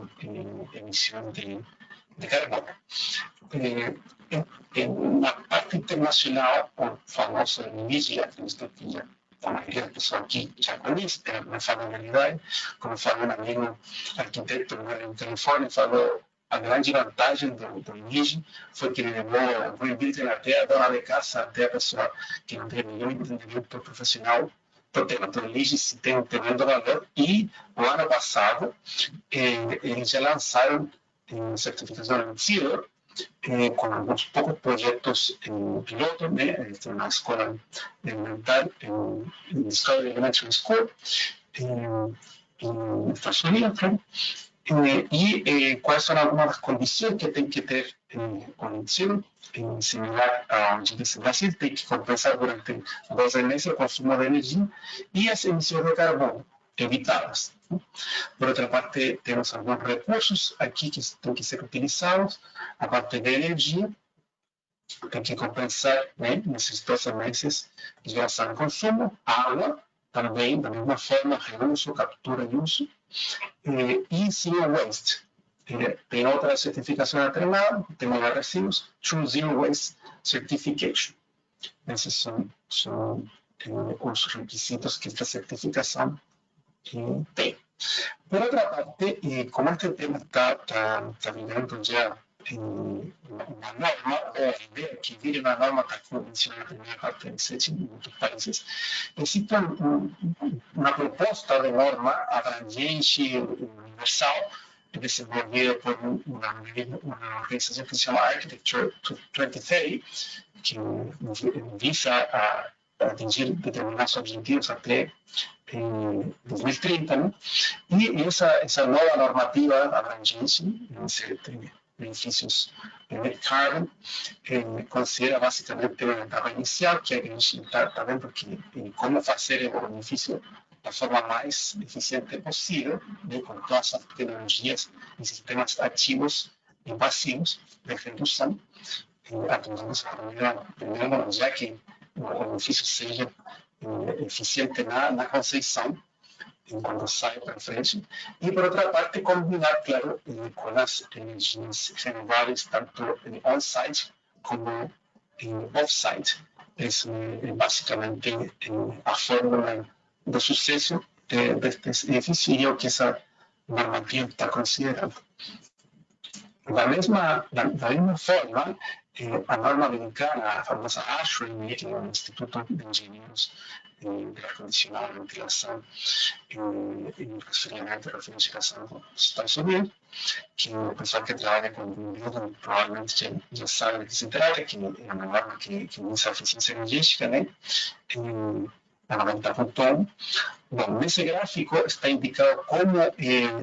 emissão de carbono. Na parte internacional, o famoso NISI, acredito que a maioria da pessoa aqui já conhece, não fala a realidade, como falou um amigo arquiteto em Califórnia, falou a grande vantagem do NISI foi que ele levou o green building até a dona de casa, até a pessoa que não tem nenhum entendimento profissional do tema. Então, o NISI tem tendo valor, e o ano passado eles já lançaram certificação em Zero, com alguns poucos projetos em piloto, né? Tem uma escola elementar, em Discovery Elementary School, em Estados Unidos, né? E quais são algumas das condições que tem que ter com o Zero, similar ao GDC Brasil, tem que compensar durante 12 meses o consumo de energia e as emissões de carbono evitadas. Por outra parte, temos alguns recursos aqui que têm que ser utilizados, a parte de energia, tem que compensar, né, nesses 12 meses de geração e consumo, água, também, da mesma forma, reuso, captura e uso, e zero waste. Tem outra certificação atrelada, tem os resíduos, True Zero Waste Certification. Esses são os requisitos que esta certificação tem. Por outra parte, como este tema está virando já uma norma, ou a ideia que vire uma norma está convencionada na primeira parte de 7 muitos países, existe uma proposta de norma abrangente, universal, desenvolvida por uma organização que se chama Architecture 2030, que visa a atingir determinados objetivos até 2030, né? E essa nova normativa abrangente, tem benefícios de carbon, considera basicamente uma etapa inicial, que a gente está vendo que como fazer o benefício da forma mais eficiente possível, né, com todas as tecnologias e sistemas ativos invasivos de redução, atendendo essa primeira, já que o edifício seja eficiente na conceição, quando sai para frente, e por outra parte combinar, claro, com as energias renováveis, tanto on-site como off-site. Essa é basicamente a fórmula do sucesso deste edifício e o que essa normativa está considerando. Da mesma forma, a norma americana, a famosa ASHRAE, que é o Instituto de Engenheiros de Ar-Condicionado, Ventilação e Resfriamento e Refrigeração dos Estados Unidos, que o pessoal que trabalha com building provavelmente já sabe do que se trata, que é uma norma que usa a eficiência energética, né? A 90.1. Bom, nesse gráfico está indicado como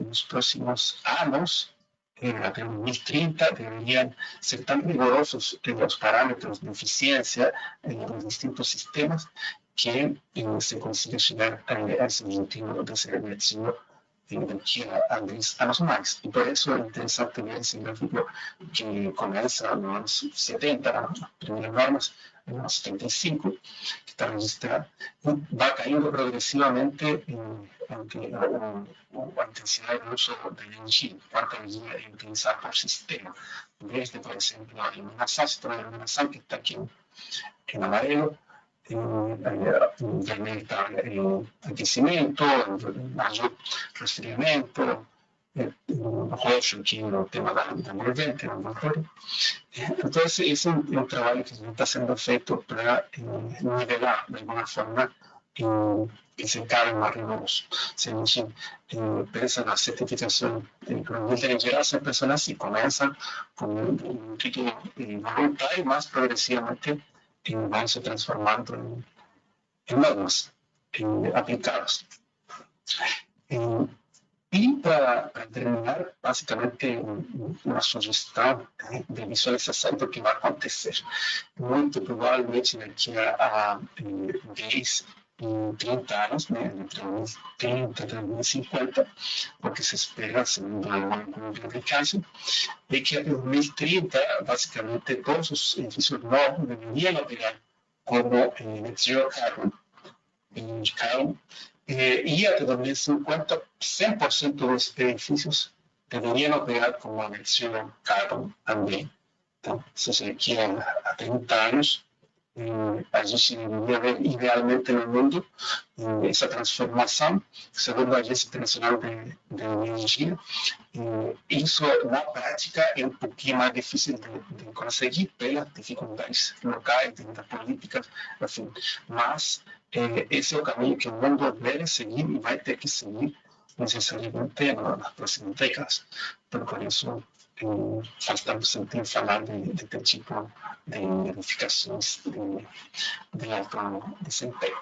nos próximos anos, até 2030, deveriam ser tão rigorosos os parâmetros de eficiência dos distintos sistemas que se consiga chegar a esse objetivo de ser net zero daqui a 10 anos mais. E por isso é interessante ver esse gráfico que começa nos anos 70, as primeiras normas, nos anos 75, que está registrado, e vai caindo progressivamente a intensidade do uso da energia, quanta energia é utilizada por sistema. Desde, por exemplo, a iluminação, sistema de iluminação, que está aqui em amarelo, em vermelho está aquecimento, azul resfriamento, roxo aqui no tema da envolvente, no motor. Então, esse é um trabalho que está sendo feito para nivelar, de alguma forma, que se cabe mais rigoroso. Se a gente pensa na certificação em geral, sempre são assim, começam com um título voluntário, mas progressivamente vão se transformando em normas aplicadas. E para terminar, basicamente, uma sugestão de visualização do que vai acontecer. Muito provavelmente daqui a 10 e 30 anos, né, entre 2030 e 2050, porque se espera, segundo algum publicação, é que em 2030, basicamente, todos os edifícios novos deveriam operar como net zero carbon. E até 2050, 100% dos edifícios deveriam operar como net zero carbon também. Então, se daqui a 30 anos, a gente deveria ver idealmente no mundo essa transformação, segundo a Agência Internacional de Energia. Isso, na prática, é um pouquinho mais difícil de conseguir pelas dificuldades locais, das políticas, enfim. Mas esse é o caminho que o mundo deve seguir e vai ter que seguir necessariamente nas próximas décadas. Então, por isso, faz tanto sentido falar de ter tipo de edificações de alto desempenho.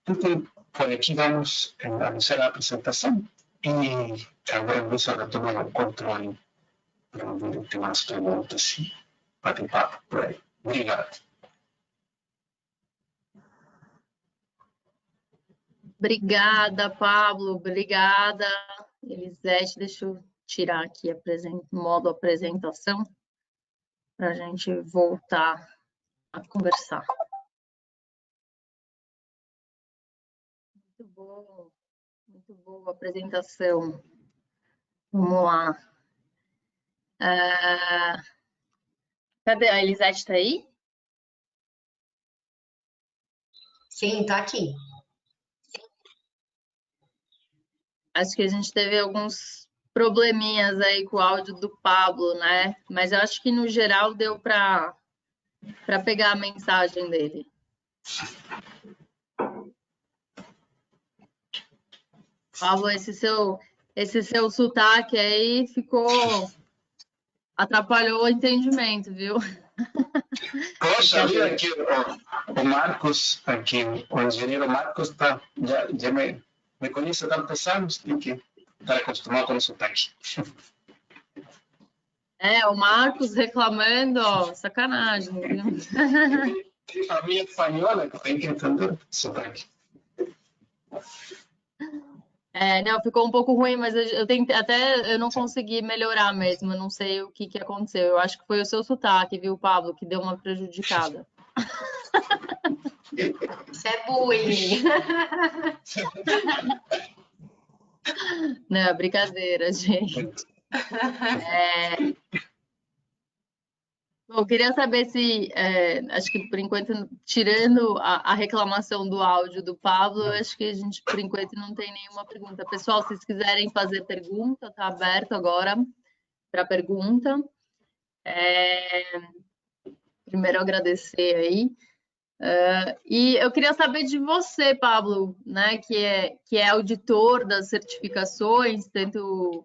Então, por aqui vamos iniciar a apresentação e agora vamos retomar o controle para ouvir ter mais perguntas e bater papo por aí. Obrigado. Obrigada, Pablo. Obrigada, Elisete. Deixa eu tirar aqui modo apresentação para a gente voltar a conversar. Muito boa a apresentação. Vamos lá. Cadê? A Elisete está aí? Sim, está aqui. Acho que a gente teve alguns probleminhas aí com o áudio do Pablo, né? Mas eu acho que no geral deu para pegar a mensagem dele. Pablo, esse seu sotaque aí atrapalhou o entendimento, viu? Poxa, sabia que o Marcos, aqui, o engenheiro Marcos, já me conhece há tantos anos, tem que estar acostumado com o sotaque. O Marcos reclamando, ó, sacanagem, viu? A minha espanhola tem que entender o sotaque. Não, ficou um pouco ruim, mas eu tentei, até eu não consegui melhorar mesmo, eu não sei o que aconteceu. Eu acho que foi o seu sotaque, viu, Pablo, que deu uma prejudicada. Isso é bullying. Não, brincadeira, gente. Bom, eu queria saber se, acho que por enquanto, tirando a reclamação do áudio do Pablo, eu acho que a gente, por enquanto, não tem nenhuma pergunta. Pessoal, se vocês quiserem fazer pergunta, tá aberto agora para pergunta. Primeiro, agradecer aí. E eu queria saber de você, Pablo, né, que é auditor das certificações, tanto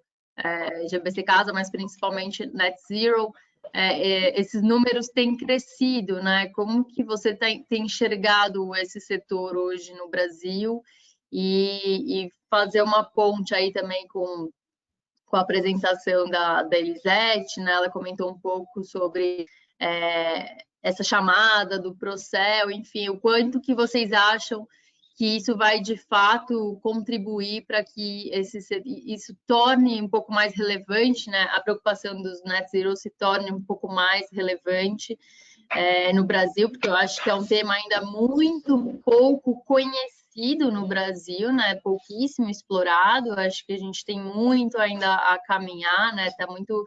GBC Casa, mas principalmente Net Zero. Esses números têm crescido, né? Como que você tem enxergado esse setor hoje no Brasil e fazer uma ponte aí também com a apresentação da Elisete, né? Ela comentou um pouco sobre essa chamada do Procel, enfim, o quanto que vocês acham que isso vai de fato contribuir para que isso torne um pouco mais relevante, né? A preocupação dos Net Zero se torne um pouco mais relevante no Brasil, porque eu acho que é um tema ainda muito pouco conhecido no Brasil, né? Pouquíssimo explorado. Eu acho que a gente tem muito ainda a caminhar, né? Está muito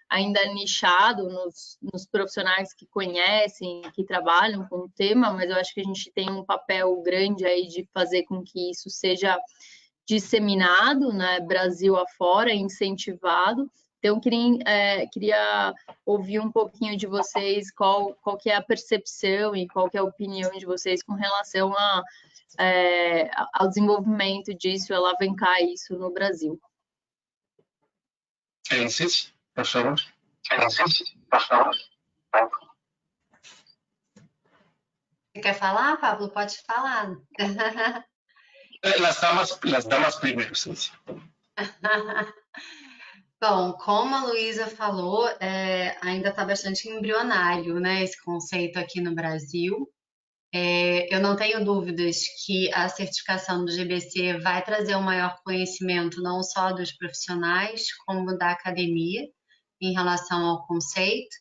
ainda nichado nos profissionais que conhecem, que trabalham com o tema, mas eu acho que a gente tem um papel grande aí de fazer com que isso seja disseminado, né, Brasil afora, incentivado. Então, queria ouvir um pouquinho de vocês, qual que é a percepção e qual que é a opinião de vocês com relação ao desenvolvimento disso, alavancar isso no Brasil. Francis, por favor. Você quer falar, Pablo? Pode falar. Las damas primeiro, Cíntia. Bom, como a Luísa falou, ainda está bastante embrionário, né, esse conceito aqui no Brasil. Eu não tenho dúvidas que a certificação do GBC vai trazer um maior conhecimento não só dos profissionais, como da academia, em relação ao conceito.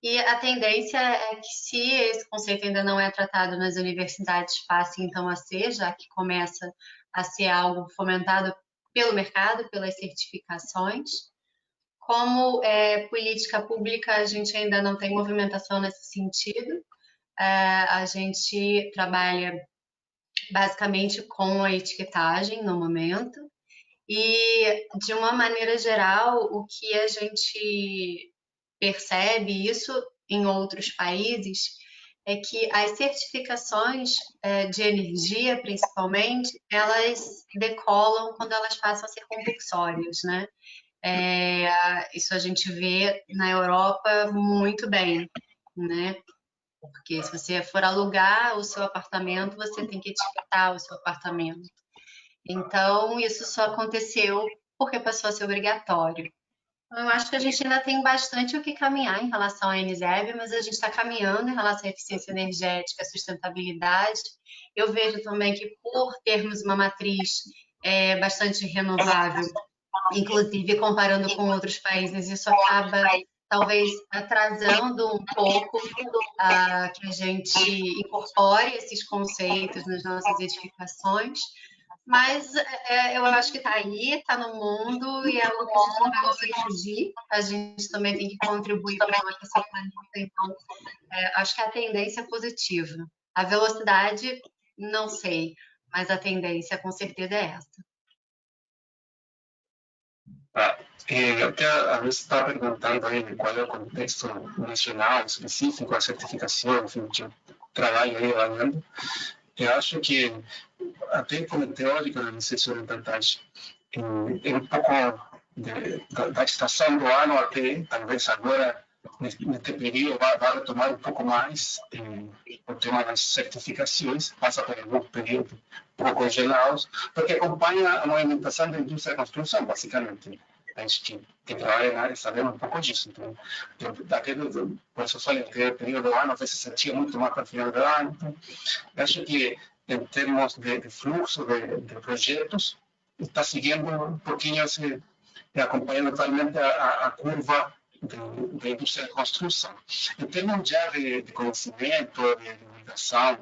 E a tendência é que, se esse conceito ainda não é tratado nas universidades, passe então a ser, já que começa a ser algo fomentado pelo mercado, pelas certificações. Como política pública, a gente ainda não tem movimentação nesse sentido. A gente trabalha basicamente com a etiquetagem no momento. E, de uma maneira geral, o que a gente percebe isso em outros países é que as certificações de energia, principalmente, elas decolam quando elas passam a ser compulsórias, né? Isso a gente vê na Europa muito bem, né? Porque se você for alugar o seu apartamento, você tem que etiquetar o seu apartamento. Então, isso só aconteceu porque passou a ser obrigatório. Eu acho que a gente ainda tem bastante o que caminhar em relação à NZEB, mas a gente está caminhando em relação à eficiência energética, sustentabilidade. Eu vejo também que, por termos uma matriz bastante renovável, inclusive comparando com outros países, isso acaba talvez atrasando um pouco que a gente incorpore esses conceitos nas nossas edificações. Mas eu acho que está aí, está no mundo e é algo que a gente não vai conseguir fugir. A gente também tem que contribuir para o aquecimento do planeta. Então, acho que a tendência é positiva. A velocidade, não sei, mas a tendência com certeza é essa. Até a vezes estava perguntando aí qual é o contexto nacional específico, a certificação, enfim, de trabalho aí avaliando. Eu acho que, até como teórico da licenciatura em plantagem, é um pouco da estação do ano até, talvez agora, neste período, vai retomar um pouco mais o tema das certificações, passa por algum período um pouco congelados, porque acompanha a movimentação da indústria da construção, basicamente. A gente que trabalha na área sabe um pouco disso. Então, por isso eu falei, aquele período do ano, às vezes se sentia muito mais para o final do ano. Então, acho que, em termos de fluxo de projetos, está seguindo um pouquinho, acompanhando totalmente a curva da indústria da construção. Em termos já de conhecimento, de divulgação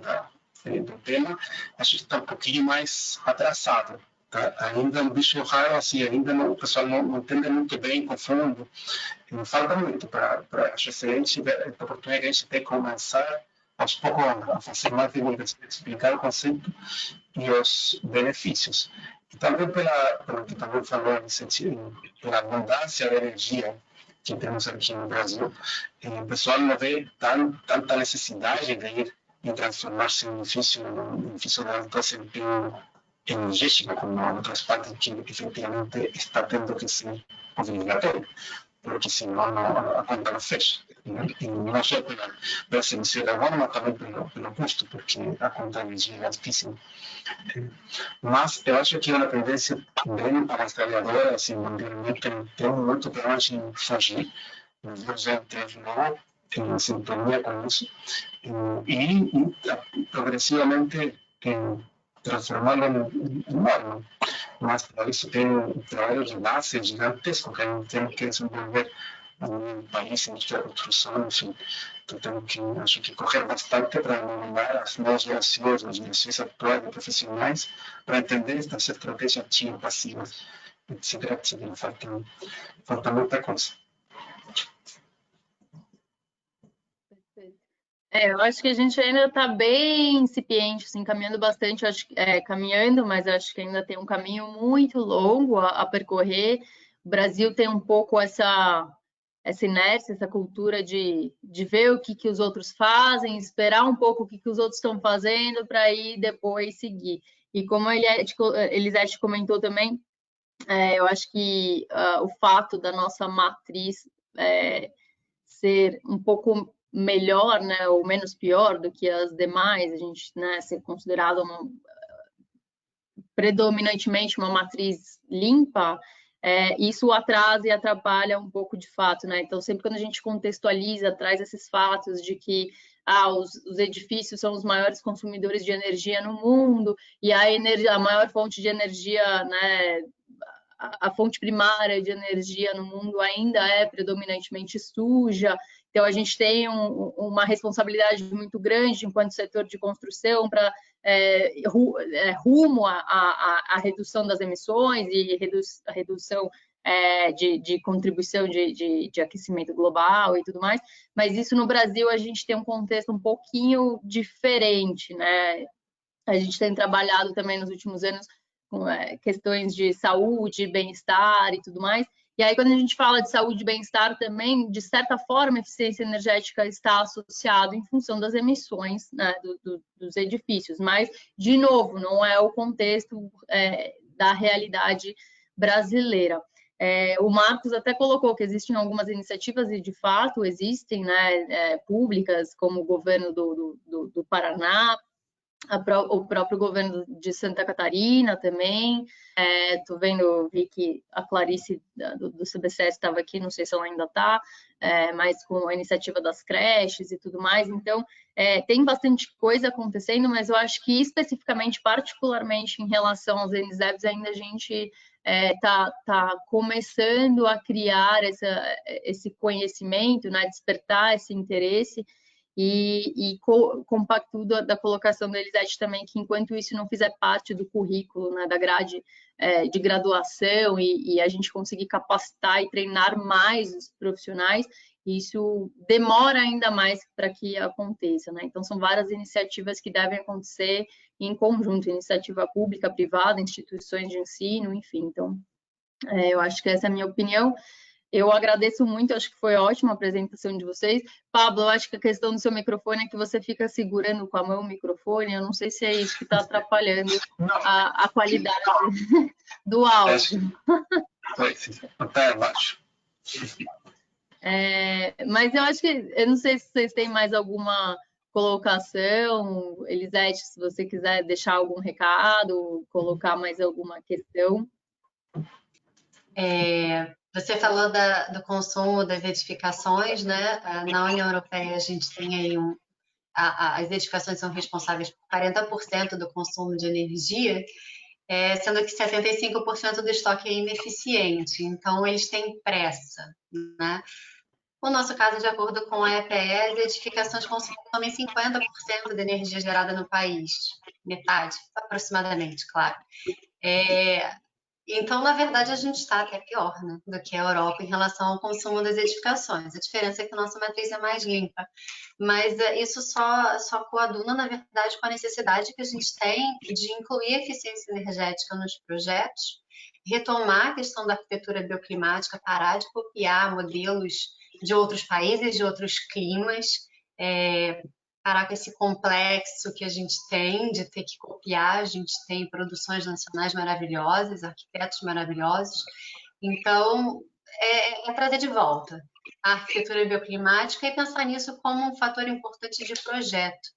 do tema, acho que está um pouquinho mais atrasado. Tá? Ainda é um bicho raro, assim, ainda não, o pessoal não entende muito bem, confunde. Falta muito para a gente ver a oportunidade que a gente tem de começar aos poucos a fazer mais divulgação, explicar o conceito e os benefícios. E também pelo que também falou, no sentido, pela abundância de energia que temos aqui no Brasil, o pessoal não vê tanta necessidade de ir e transformar-se em um edifício de alto desempenho energético, como outras partes que efetivamente está tendo que ser obrigatório, porque senão a conta não fecha. E não só pela emissão de carbono, mas também pelo custo, porque a conta de energia é altíssima. Mas eu acho que é uma tendência bem avassaladora, assim, mundialmente, tem muito para onde fugir, nos 200 não, em sintonia com isso, e progressivamente transformá-lo em norma. Mas para isso tem um trabalho de base gigantesco que a gente tem que desenvolver no país, indústria da construção, enfim. Então, acho que correr bastante para melhorar as novas gerações, as gerações atuais de profissionais, para entender estas estratégias ativas, passivas, etc. Falta muita coisa. Eu acho que a gente ainda está bem incipiente, assim, caminhando bastante, caminhando, mas acho que ainda tem um caminho muito longo a percorrer. O Brasil tem um pouco essa inércia, essa cultura de ver o que os outros fazem, esperar um pouco o que os outros estão fazendo para aí depois seguir. E como a Elisete comentou também, eu acho que o fato da nossa matriz ser um pouco melhor, né, ou menos pior do que as demais, a gente, né, ser considerado predominantemente uma matriz limpa, isso atrasa e atrapalha um pouco de fato, né? Então, sempre quando a gente contextualiza, traz esses fatos de que os edifícios são os maiores consumidores de energia no mundo e a maior fonte de energia, né, a fonte primária de energia no mundo ainda é predominantemente suja. Então, a gente tem uma responsabilidade muito grande enquanto setor de construção para rumo à redução das emissões e a redução de contribuição de aquecimento global e tudo mais. Mas isso no Brasil a gente tem um contexto um pouquinho diferente, né? A gente tem trabalhado também nos últimos anos com questões de saúde, bem-estar e tudo mais. E aí, quando a gente fala de saúde e bem-estar também, de certa forma, a eficiência energética está associada em função das emissões, né, dos edifícios. Mas, de novo, não é o contexto da realidade brasileira. O Marcos até colocou que existem algumas iniciativas, e de fato existem, né, públicas, como o governo do Paraná, o próprio governo de Santa Catarina também. Vi que a Clarice do CBCS estava aqui, não sei se ela ainda está, mas com a iniciativa das creches e tudo mais. Então, tem bastante coisa acontecendo, mas eu acho que especificamente, particularmente em relação aos NZEBs, ainda a gente está começando a criar esse conhecimento, né, despertar esse interesse. E compacto da colocação da Elisete também, que enquanto isso não fizer parte do currículo, né, da grade de graduação e a gente conseguir capacitar e treinar mais os profissionais, isso demora ainda mais para que aconteça, né? Então, são várias iniciativas que devem acontecer em conjunto, iniciativa pública, privada, instituições de ensino, enfim. Então, eu acho que essa é a minha opinião. Eu agradeço muito, acho que foi ótima a apresentação de vocês. Pablo, eu acho que a questão do seu microfone é que você fica segurando com a mão o microfone, eu não sei se é isso que está atrapalhando a qualidade do áudio. Está abaixo. Mas eu acho que, eu não sei se vocês têm mais alguma colocação, Elisete, se você quiser deixar algum recado, colocar mais alguma questão. Você falou do consumo das edificações, né? Na União Europeia, a gente tem aí as edificações são responsáveis por 40% do consumo de energia, sendo que 75% do estoque é ineficiente, então eles têm pressa, né? No nosso caso, de acordo com a EPE, as edificações consomem 50% da energia gerada no país, metade, aproximadamente, claro. Então, na verdade, a gente está até pior, né, do que a Europa em relação ao consumo das edificações. A diferença é que a nossa matriz é mais limpa, mas isso só coaduna, na verdade, com a necessidade que a gente tem de incluir a eficiência energética nos projetos, retomar a questão da arquitetura bioclimática, parar de copiar modelos de outros países, de outros climas, parar com esse complexo que a gente tem de ter que copiar. A gente tem produções nacionais maravilhosas, arquitetos maravilhosos. Então, trazer de volta a arquitetura bioclimática e pensar nisso como um fator importante de projeto.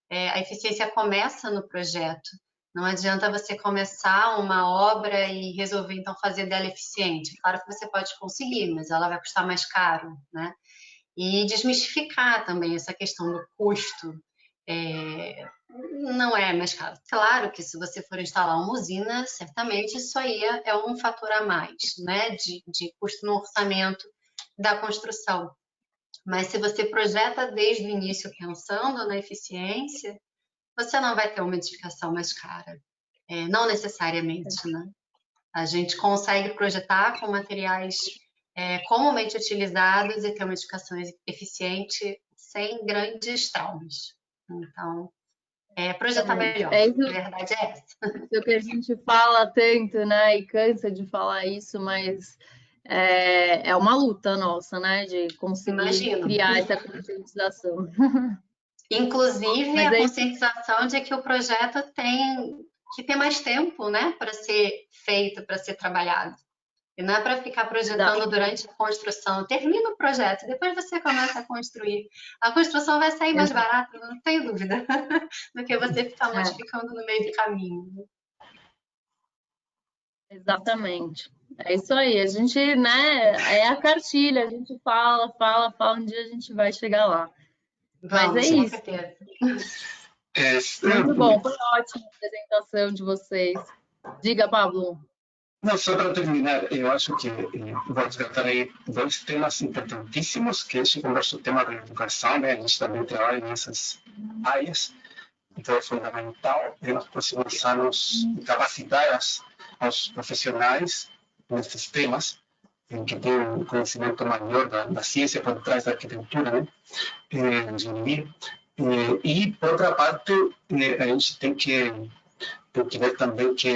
A eficiência começa no projeto. Não adianta você começar uma obra e resolver, então, fazer dela eficiente. Claro que você pode conseguir, mas ela vai custar mais caro, né? E desmistificar também essa questão do custo. Não é mais caro. Claro que se você for instalar uma usina, certamente isso aí é um fator a mais, né, de custo no orçamento da construção. Mas se você projeta desde o início pensando na eficiência, você não vai ter uma edificação mais cara. Não necessariamente, né? A gente consegue projetar com materiais comumente utilizados e ter uma edificação eficiente sem grandes traumas. Então, projetar melhor. A verdade é essa. Isso que a gente fala tanto, né? E cansa de falar isso, mas é uma luta nossa, né? De conseguir criar essa conscientização. Inclusive, a conscientização de que o projeto tem que ter mais tempo, né? Para ser feito, para ser trabalhado. E não é para ficar projetando durante a construção. Termina o projeto, depois você começa a construir. A construção vai sair mais barata, não tenho dúvida, do que você ficar modificando no meio do caminho. Exatamente. É isso aí. A gente, né, é a cartilha, a gente fala, um dia a gente vai chegar lá. Vamos, mas é com isso. certeza. Muito bom, foi ótima a apresentação de vocês. Diga, Pablo. Não, só para terminar, eu acho que vou tratar aí dois temas importantíssimos, que esse conversa o tema da educação, né? A gente também trabalha nessas áreas, então é fundamental nos próximos anos capacitar os profissionais nesses temas, em que têm um conhecimento maior da ciência por trás da arquitetura, né? Engenharia. E, por outra parte, a gente tem que ver também que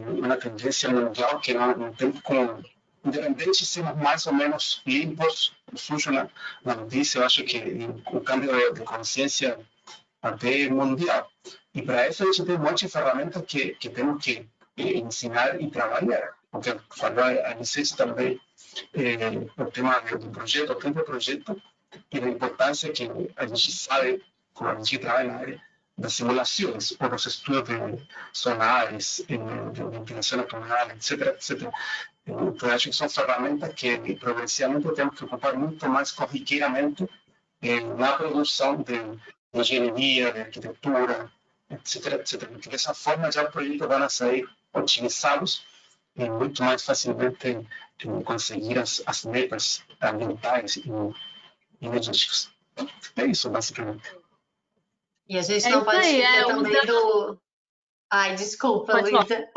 uma tendência mundial que não tem como, independente de sermos mais ou menos limpos, sujo na notícia, eu acho que o câmbio de consciência até mundial. E para isso a gente tem um monte de ferramentas que temos que ensinar e trabalhar. Porque falou a Vicente também o tema do projeto, o tempo do projeto, e da importância que a gente sabe, como a gente trabalha na área das simulações, ou dos estudos de sonares, de ventilação natural, etc, etc. Então, acho que são ferramentas que progressivamente temos que ocupar muito mais corriqueiramente na produção de engenharia, de arquitetura, etc, etc. Porque dessa forma já os projetos vão sair otimizados e muito mais facilmente conseguir as metas ambientais e energéticas. É isso, basicamente. E a gente não pode esquecer também do... Ai, desculpa, Luísa.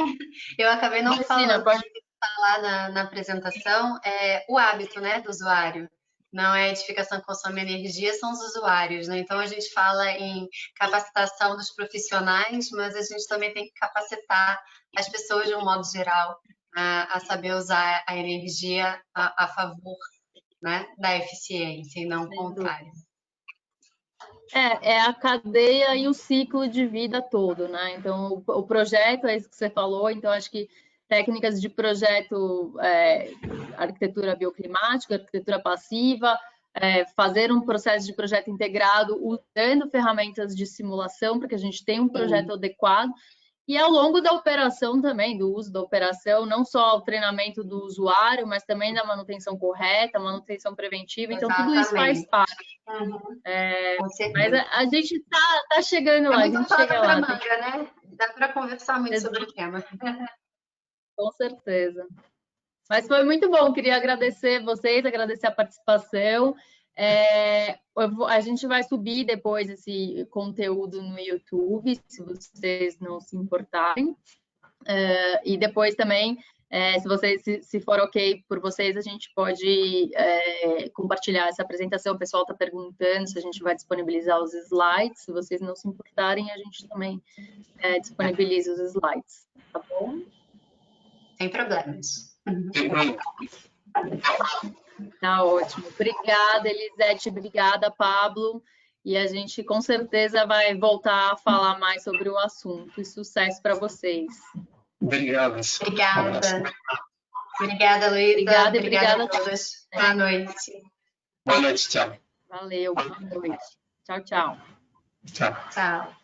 Eu acabei não falando falar na apresentação, o hábito, né, do usuário. Não é a edificação que consome energia, são os usuários, né? Então, a gente fala em capacitação dos profissionais, mas a gente também tem que capacitar as pessoas, de um modo geral, a saber usar a energia a favor, né, da eficiência e não o contrário. É a cadeia e o ciclo de vida todo, né? Então, o projeto é isso que você falou, então acho que técnicas de projeto, arquitetura bioclimática, arquitetura passiva, fazer um processo de projeto integrado usando ferramentas de simulação para que a gente tenha um projeto adequado. E ao longo da operação também, do uso da operação, não só o treinamento do usuário, mas também da manutenção correta, manutenção preventiva. Então, tudo isso faz parte. Uhum. Mas a gente tá chegando lá, a gente chega lá. Manga, né? Dá para conversar muito sobre o tema. Com certeza. Mas foi muito bom, queria agradecer vocês, agradecer a participação. A gente vai subir depois esse conteúdo no YouTube, se vocês não se importarem. E depois também, se for ok por vocês, a gente pode compartilhar essa apresentação. O pessoal está perguntando se a gente vai disponibilizar os slides. Se vocês não se importarem, a gente também disponibiliza os slides, tá bom? Sem problemas. Tá ótimo. Obrigada, Elisete. Obrigada, Pablo. E a gente com certeza vai voltar a falar mais sobre o assunto. E sucesso para vocês. Obrigado. Obrigada. Obrigada, Luísa. Obrigada a todos. Boa noite. Boa noite, tchau. Valeu, boa noite. Tchau, tchau. Tchau. Tchau.